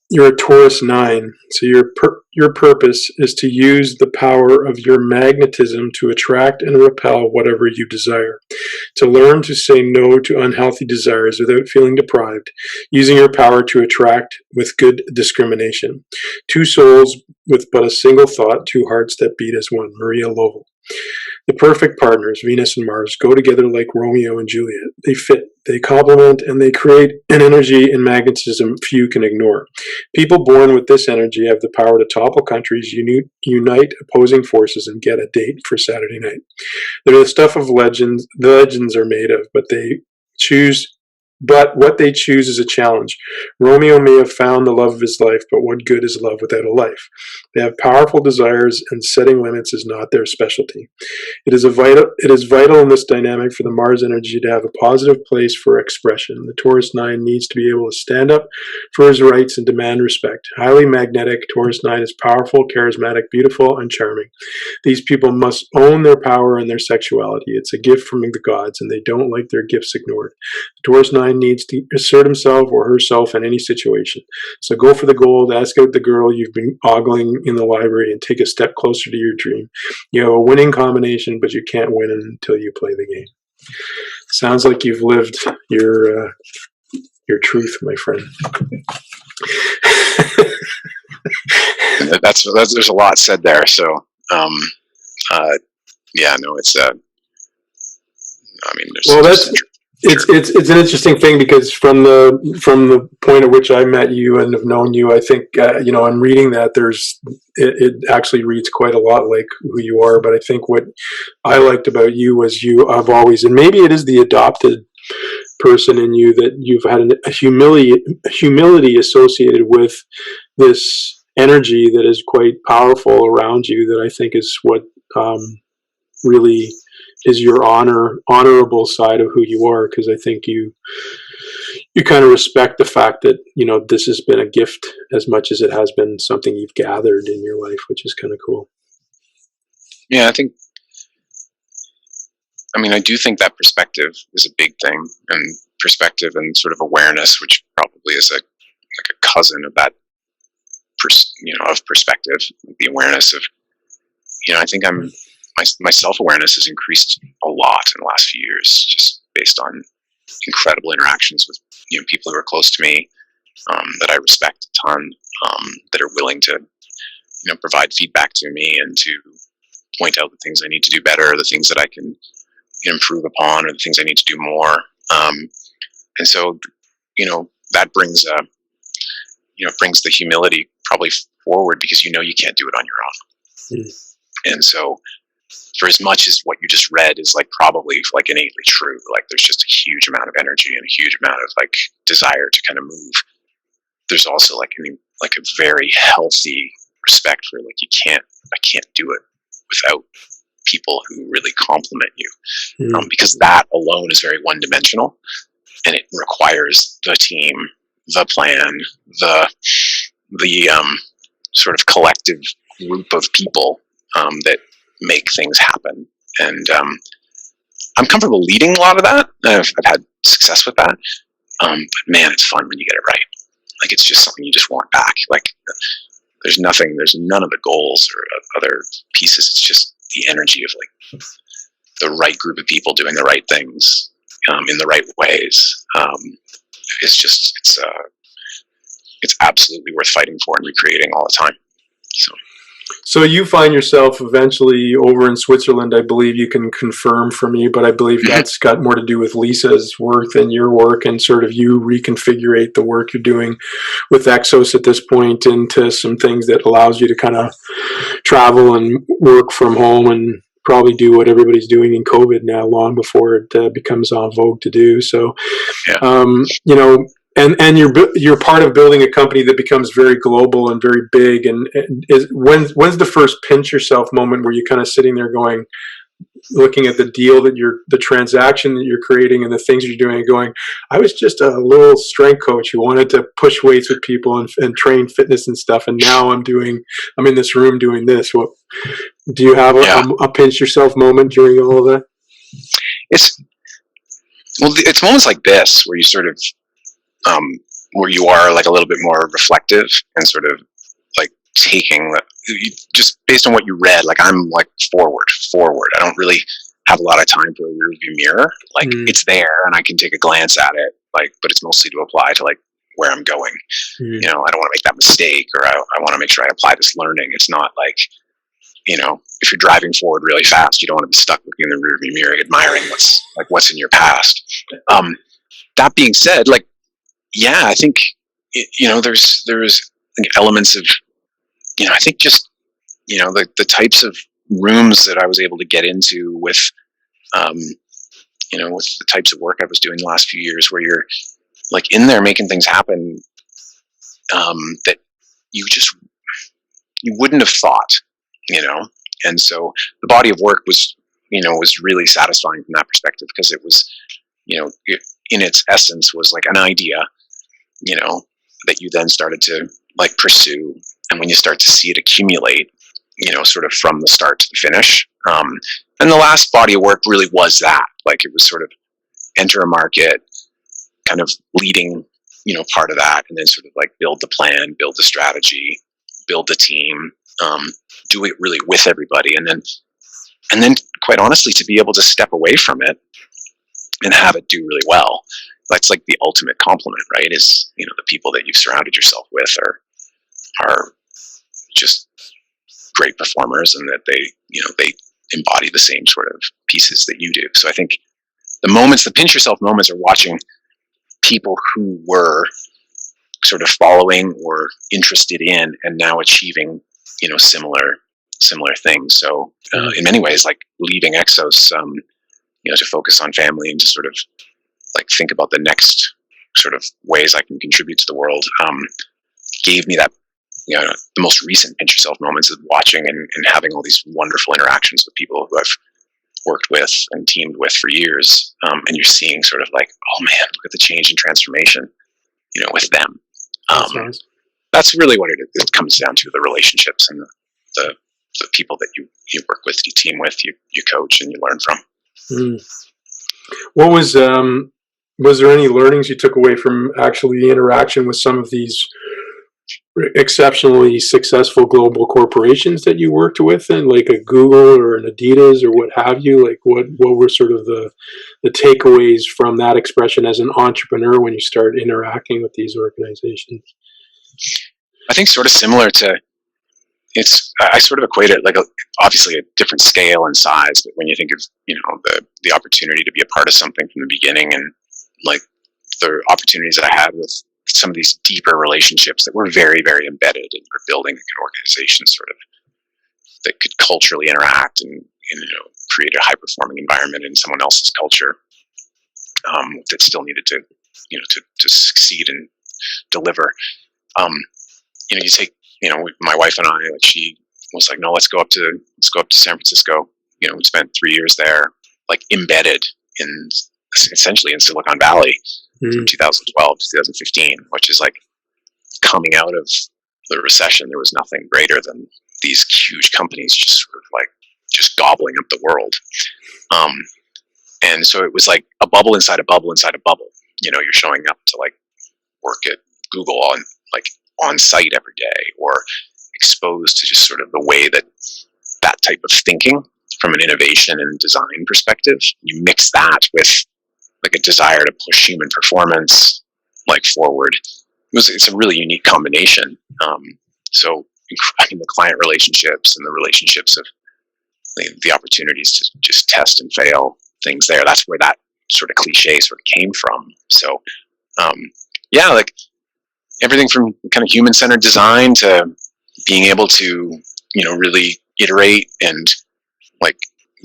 You're a Taurus 9. So your purpose is to use the power of your magnetism to attract and repel whatever you desire. To learn to say no to unhealthy desires without feeling deprived, using your power to attract with good discrimination. Two souls with but a single thought, two hearts that beat as one. Maria Lovell. The perfect partners, Venus and Mars, go together like Romeo and Juliet. They fit, they complement, and they create an energy and magnetism few can ignore. People born with this energy have the power to topple countries, unite opposing forces, and get a date for Saturday night. They're the stuff of legends. The legends are made of, but what they choose is a challenge. Romeo may have found the love of his life, but what good is love without a life? They have powerful desires, and setting limits is not their specialty. It is vital in this dynamic for the Mars energy to have a positive place for expression. The Taurus 9 needs to be able to stand up for his rights and demand respect. Highly magnetic, Taurus 9 is powerful, charismatic, beautiful, and charming. These people must own their power and their sexuality. It's a gift from the gods, and they don't like their gifts ignored. The Taurus 9 needs to assert himself or herself in any situation. So go for the gold, ask out the girl you've been ogling in the library, and take a step closer to your dream. You have a winning combination, but you can't win until you play the game. Sounds like you've lived your truth, my friend. There's a lot said there. So, yeah, no, it's. I mean, It's an interesting thing because from the point at which I met you and have known you, I think I'm reading that it actually reads quite a lot like who you are. But I think what I liked about you was you have always, and maybe it is the adopted person in you, that you've had a humility associated with this energy that is quite powerful around you. That I think is what really is your honorable side of who you are, because I think you kind of respect the fact that this has been a gift as much as it has been something you've gathered in your life, which is kind of cool. Yeah, I do think that perspective is a big thing, and perspective and sort of awareness, which probably is like a cousin of that, of perspective, the awareness of, I think my self-awareness has increased a lot in the last few years, just based on incredible interactions with people who are close to me, that I respect a ton, that are willing to provide feedback to me and to point out the things I need to do better, the things that I can improve upon, or the things I need to do more. And so that brings brings the humility probably forward, because you can't do it on your own. And so, for as much as what you just read is probably innately true, there's just a huge amount of energy and a huge amount of desire to kind of move. There's also a very healthy respect for I can't do it without people who really compliment you, because that alone is very one-dimensional, and it requires the team, the plan, the sort of collective group of people that make things happen. And I'm comfortable leading a lot of that. I've had success with that. But man, it's fun when you get it right. It's just something you just want back. There's none of the goals or other pieces. It's just the energy of the right group of people doing the right things in the right ways. It's absolutely worth fighting for and recreating all the time. So you find yourself eventually over in Switzerland. I believe you can confirm for me, but I believe that's got more to do with Lisa's work than your work, and sort of you reconfigurate the work you're doing with EXOS at this point into some things that allows you to kind of travel and work from home and probably do what everybody's doing in COVID now, long before it becomes en vogue to do. So, yeah. And you're part of building a company that becomes very global and very big. And when's the first pinch yourself moment where you're kind of sitting there going, looking at the deal the transaction that you're creating and the things you're doing, and going, I was just a little strength coach who wanted to push weights with people and train fitness and stuff, and now I'm in this room doing this. What do you have a pinch yourself moment during all of that? It's moments like this where you sort of where you are a little bit more reflective and sort of taking just based on what you read. I'm forward. I don't really have a lot of time for a rearview mirror. It's there and I can take a glance at it, but it's mostly to apply to where I'm going. I don't want to make that mistake, or I want to make sure I apply this learning. It's not if you're driving forward really fast, you don't want to be stuck looking in the rearview mirror admiring what's in your past. That being said, I think there's elements of I think just the types of rooms that I was able to get into with with the types of work I was doing the last few years, where you're in there making things happen that you wouldn't have thought, and so the body of work was really satisfying from that perspective, because it was in its essence was an idea that you then started to pursue. And when you start to see it accumulate, sort of from the start to the finish. And the last body of work really was that, it was sort of enter a market, kind of leading, part of that, and then sort of build the plan, build the strategy, build the team, do it really with everybody. And then quite honestly, to be able to step away from it and have it do really well. That's the ultimate compliment, right? Is, the people that you've surrounded yourself with are just great performers, and that they embody the same sort of pieces that you do. So I think the pinch yourself moments are watching people who were sort of following or interested in and now achieving, similar things. So in many ways, like leaving EXOS, to focus on family and to sort of like think about the next sort of ways I can contribute to the world, gave me that, the most recent pinch yourself moments of watching and having all these wonderful interactions with people who I've worked with and teamed with for years. And you're seeing sort of like, oh man, look at the change and transformation, with them. Nice. That's really what it comes down to, the relationships and the people that you work with, you team with, you coach and you learn from. What was there any learnings you took away from actually the interaction with some of these exceptionally successful global corporations that you worked with, and like a Google or an Adidas or what have you? Like what were sort of the takeaways from that expression as an entrepreneur when you start interacting with these organizations? I think sort of similar to, I sort of equate it like obviously a different scale and size, but when you think of, the opportunity to be a part of something from the beginning, and like the opportunities that I had with some of these deeper relationships that were very, very embedded, and we're building an organization sort of that could culturally interact and create a high performing environment in someone else's culture, that still needed to, to succeed and deliver. You take, my wife and I, like, she was like, no, let's go up to San Francisco. We spent 3 years there, like embedded in essentially in Silicon Valley from 2012 to 2015, which is like coming out of the recession. There was nothing greater than these huge companies just sort of like just gobbling up the world. And so it was like a bubble inside a bubble inside a bubble. You're showing up to like work at Google on site every day, or exposed to just sort of the way that type of thinking from an innovation and design perspective, you mix that with like a desire to push human performance like forward. It's a really unique combination. So the client relationships and the relationships of the opportunities to just test and fail things there, that's where that sort of cliche sort of came from. So like everything from kind of human-centered design to being able to, really iterate and like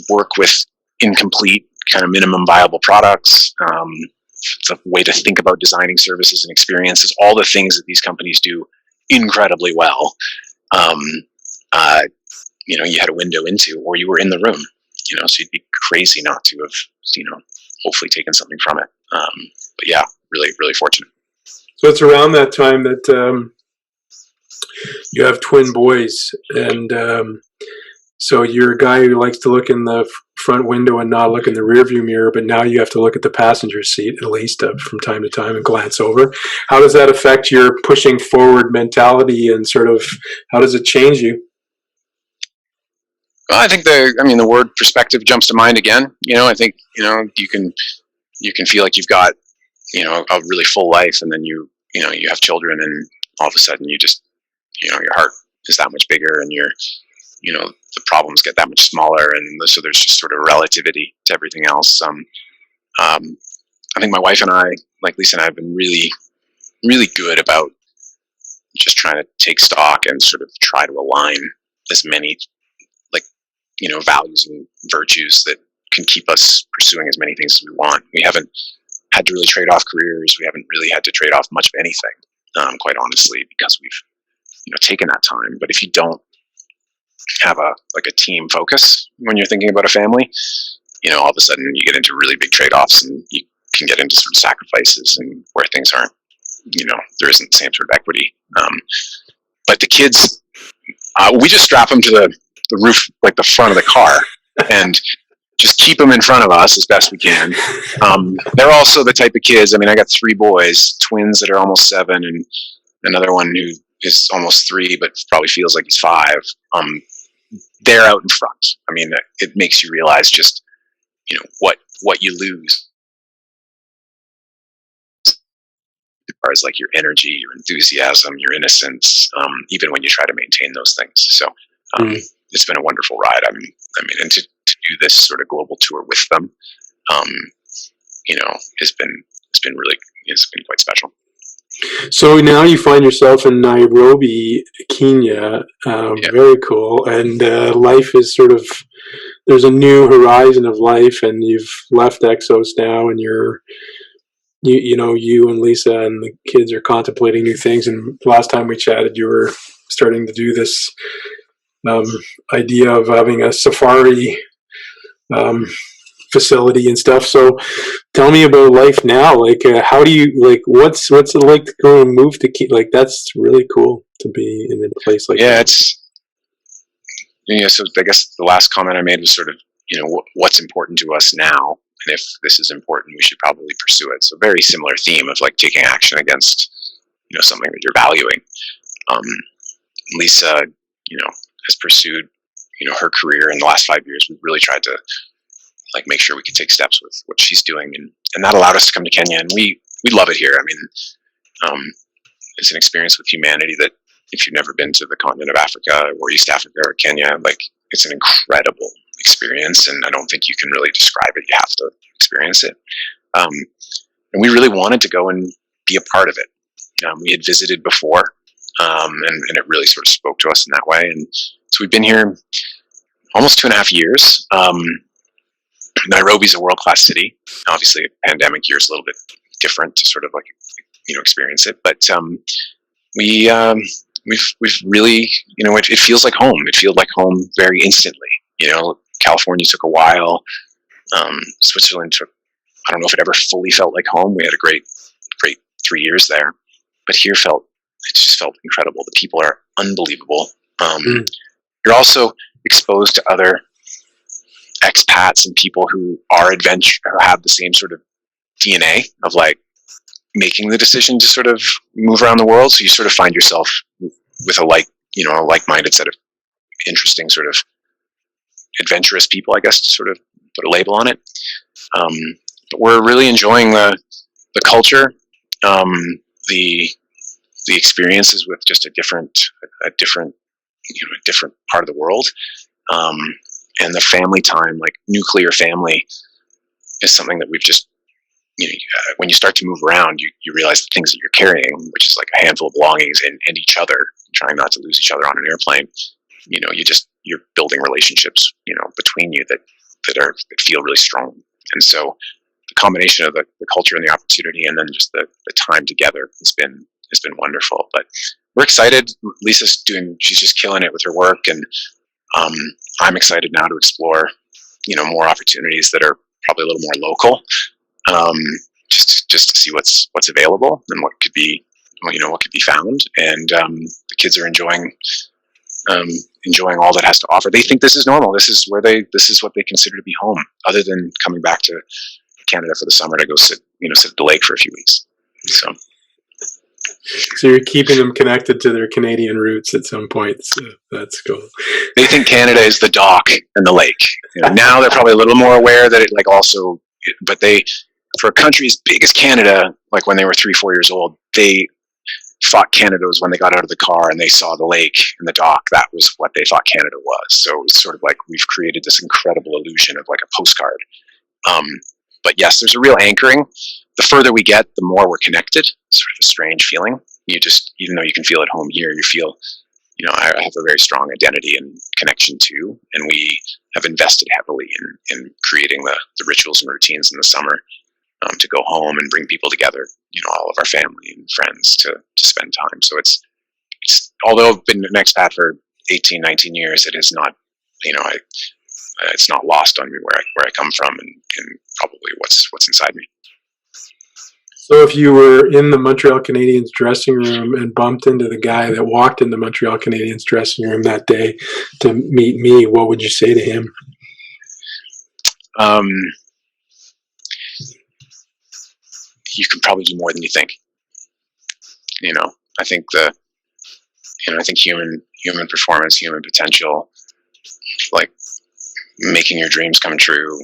work with incomplete kind of minimum viable products. It's a way to think about designing services and experiences, all the things that these companies do incredibly well. You had a window into, or you were in the room, so you'd be crazy not to have, hopefully taken something from it. But yeah, really, really fortunate. So it's around that time that you have twin boys, and so you're a guy who likes to look in the front window and not look in the rearview mirror, but now you have to look at the passenger seat at least from time to time and glance over. How does that affect your pushing forward mentality, and sort of how does it change you? Well, I think the word perspective jumps to mind again. I think, you can feel like you've got, a really full life, and then you have children, and all of a sudden you just, your heart is that much bigger, and the problems get that much smaller, and so there's just sort of relativity to everything else. I think my wife and I, like Lisa and I, have been really, really good about just trying to take stock and sort of try to align as many values and virtues that can keep us pursuing as many things as we want. We haven't had to really trade off careers. We haven't really had to trade off much of anything, quite honestly, because we've taken that time. But if you don't have a team focus when you're thinking about a family, all of a sudden you get into really big trade-offs, and you can get into sort of sacrifices, and where things aren't, there isn't the same sort of equity. But the kids, we just strap them to the roof, like the front of the car, and just keep them in front of us as best we can. They're also the type of kids, I got 3 boys, twins that are almost 7, and another one who is almost 3, but probably feels like he's 5. They're out in front. It makes you realize just, what you lose as far as like your energy, your enthusiasm, your innocence, even when you try to maintain those things. So it's been a wonderful ride. And to do this sort of global tour with them, has been quite special. So now you find yourself in Nairobi, Kenya. Very cool. And life is sort of, there's a new horizon of life, and you've left Exos now, and you and Lisa and the kids are contemplating new things. And last time we chatted, you were starting to do this idea of having a safari facility and stuff. So tell me about life now. Like, how do you, like, what's it like to go and move to like, that's really cool to be in a place like that. So I guess the last comment I made was sort of, what's important to us now, and if this is important, we should probably pursue it. So very similar theme of like taking action against, something that you're valuing. Lisa, has pursued, her career in the last 5 years. We've really tried to like make sure we could take steps with what she's doing, and that allowed us to come to Kenya, and we love it here. I mean, it's an experience with humanity that if you've never been to the continent of Africa or East Africa or Kenya, like, it's an incredible experience, and I don't think you can really describe it. You have to experience it. And we really wanted to go and be a part of it. We had visited before, and it really sort of spoke to us in that way. And so we've been here almost 2.5 years. Nairobi's a world-class city. Obviously, a pandemic year is a little bit different to sort of like, experience it. But we've really, it feels like home. It feels like home very instantly. California took a while. Switzerland took, I don't know if it ever fully felt like home. We had a great 3 years there, but here it just felt incredible. The people are unbelievable. You're also exposed to other expats and people who are have the same sort of DNA of like making the decision to sort of move around the world. So you sort of find yourself with a like-minded set of interesting sort of adventurous people, I guess, to sort of put a label on it. But we're really enjoying the culture, the experiences with just a different part of the world, and the family time. Like, nuclear family is something that we've just, when you start to move around, you realize the things that you're carrying, which is like a handful of belongings and each other, trying not to lose each other on an airplane. You're building relationships, between you that feel really strong. And so the combination of the culture and the opportunity, and then just the time together has been wonderful. But we're excited. She's just killing it with her work, and I'm excited now to explore, more opportunities that are probably a little more local, just to see what's available and what could be found. And the kids are enjoying all that has to offer. They think this is normal. This is what they consider to be home, other than coming back to Canada for the summer to go sit at the lake for a few weeks. So you're keeping them connected to their Canadian roots at some point. So that's cool. They think Canada is the dock and the lake. Now they're probably a little more aware that it but for a country as big as Canada, like when they were 3-4 years old, they thought Canada was when they got out of the car and they saw the lake and the dock. That was what they thought Canada was. So it was sort of like we've created this incredible illusion of like a postcard. But yes, there's a real anchoring. The further we get, the more we're connected. Sort of a strange feeling. Even though you can feel at home here, you feel, I have a very strong identity and connection to, and we have invested heavily in creating the rituals and routines in the summer to go home and bring people together, all of our family and friends to spend time. So it's although I've been an expat for 18, 19 years, it is not, it's not lost on me where I come from and probably what's inside me. So if you were in the Montreal Canadiens dressing room and bumped into the guy that walked in the Montreal Canadiens dressing room that day to meet me, what would you say to him? You can probably do more than you think. I think I think human performance, human potential, like making your dreams come true,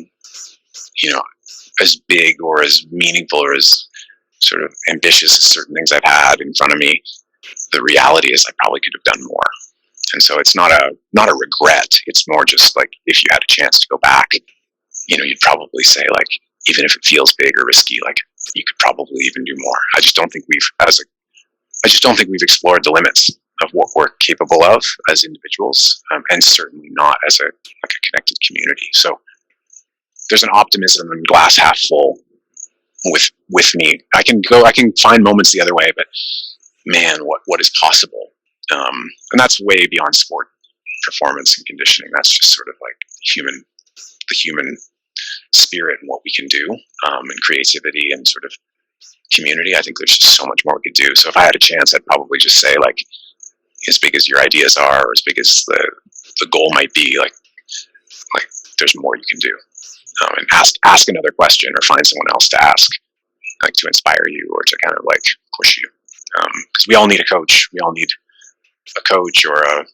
as big or as meaningful or as sort of ambitious as certain things I've had in front of me, the reality is I probably could have done more. And so it's not a regret. It's more just like, if you had a chance to go back, you'd probably say like, even if it feels big or risky, like you could probably even do more. I just don't think we've explored the limits of what we're capable of as individuals, and certainly not as a connected community. So there's an optimism and glass half full with me. I can find moments the other way, but man, what is possible? And that's way beyond sport performance and conditioning. That's just sort of like the human spirit and what we can do, and creativity and sort of community. I think there's just so much more we could do. So if I had a chance, I'd probably just say, like, as big as your ideas are, or as big as the goal might be, like there's more you can do. And ask another question, or find someone else to ask, like, to inspire you or to kind of like push you. Because we all need a coach. We all need a coach or a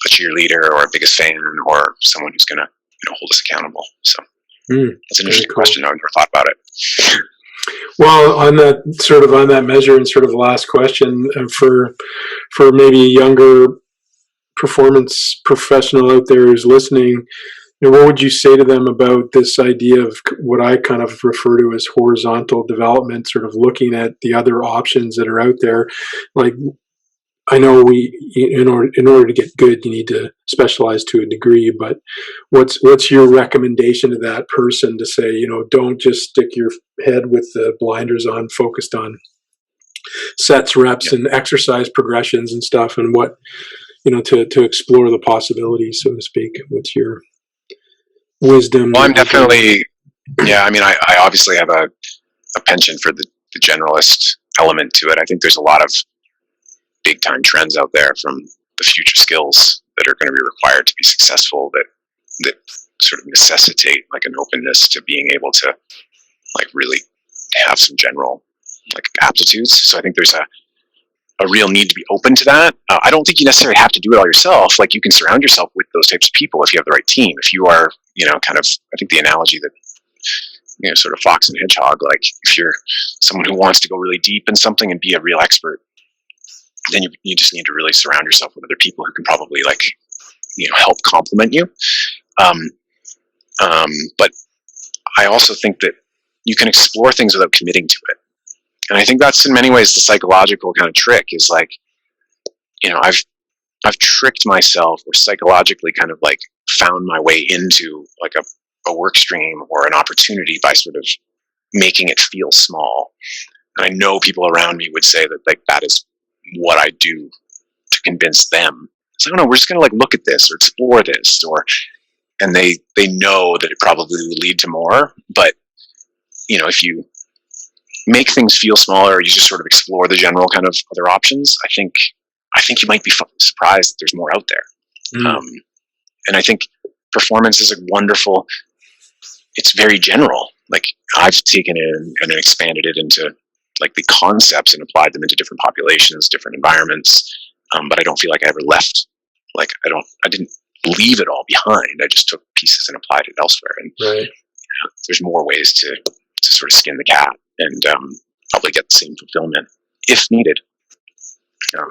cheerleader or a biggest fan or someone who's gonna hold us accountable. So that's an interesting question. I've never thought about it. Well, on that measure, and sort of the last question, for maybe a younger performance professional out there who's listening, what would you say to them about this idea of what I kind of refer to as horizontal development, sort of looking at the other options that are out there? Like, I know in order to get good, you need to specialize to a degree, but what's your recommendation to that person to say, don't just stick your head with the blinders on, focused on sets, reps, and exercise progressions and stuff, and what, to explore the possibilities, so to speak? What's your wisdom? Well, I'm definitely, I obviously have a penchant for the generalist element to it. I think there's a lot of big time trends out there from the future skills that are going to be required to be successful that sort of necessitate like an openness to being able to like really have some general like aptitudes. So I think there's a real need to be open to that. I don't think you necessarily have to do it all yourself. Like, you can surround yourself with those types of people if you have the right team. If you are, kind of, I think the analogy that, sort of fox and hedgehog, like if you're someone who wants to go really deep in something and be a real expert, then you just need to really surround yourself with other people who can probably like, help complement you. But I also think that you can explore things without committing to it. And I think that's in many ways the psychological kind of trick is like, I've tricked myself or psychologically kind of like found my way into like a work stream or an opportunity by sort of making it feel small. And I know people around me would say that like that is what I do to convince them. So I don't know, we're just gonna like look at this or explore this, and they know that it probably will lead to more. But if you make things feel smaller, or you just sort of explore the general kind of other options, I think you might be surprised that there's more out there. And I think performance is a wonderful. It's very general. Like, I've taken it and expanded it into like the concepts and applied them into different populations, different environments. But I don't feel like I ever left. Like, I didn't leave it all behind. I just took pieces and applied it elsewhere. And right. There's more ways to sort of skin the cat and probably get the same fulfillment if needed.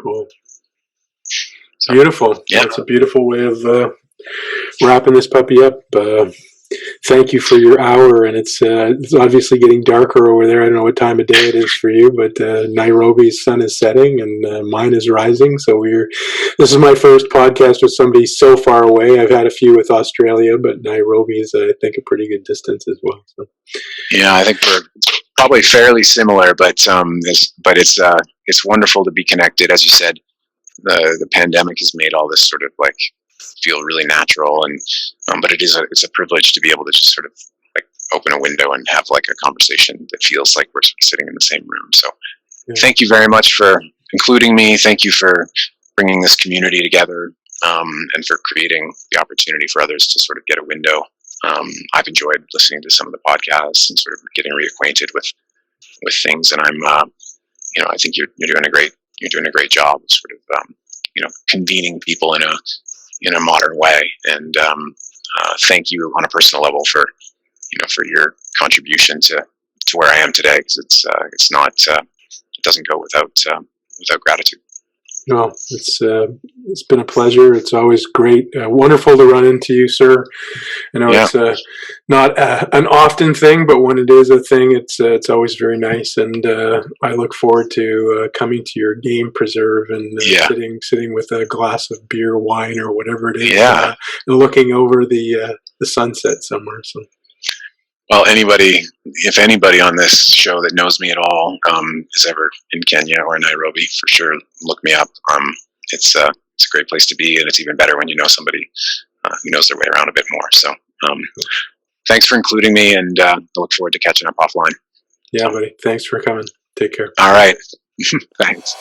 Cool. So, beautiful. Yeah. That's a beautiful way of wrapping this puppy up. Thank you for your hour, and it's obviously getting darker over there. I don't know what time of day it is for you, but Nairobi's sun is setting and mine is rising. So this is my first podcast with somebody so far away. I've had a few with Australia, but Nairobi is, I think, a pretty good distance as well. So. Yeah, I think we're probably fairly similar, but it's wonderful to be connected. As you said, the pandemic has made all this sort of like feel really natural, and but it's a privilege to be able to just sort of like open a window and have like a conversation that feels like we're sort of sitting in the same room. So Thank you very much for including me. Thank you for bringing this community together, and for creating the opportunity for others to sort of get a window. I've enjoyed listening to some of the podcasts and sort of getting reacquainted with things, and I think you're doing a great job of sort of convening people in a modern way. And thank you on a personal level for your contribution to where I am today, because it doesn't go without gratitude. No, it's been a pleasure. It's always great, wonderful to run into you, sir. I know Yeah. it's not an often thing, but when it is a thing, it's always very nice. And I look forward to coming to your game preserve and Yeah. sitting with a glass of beer, wine, or whatever it is, Yeah. and looking over the sunset somewhere. So. Well, if anybody on this show that knows me at all is ever in Kenya or Nairobi, for sure, look me up. It's a great place to be, and it's even better when you know somebody who knows their way around a bit more. So, thanks for including me, and I look forward to catching up offline. Yeah, buddy. Thanks for coming. Take care. All right. Thanks.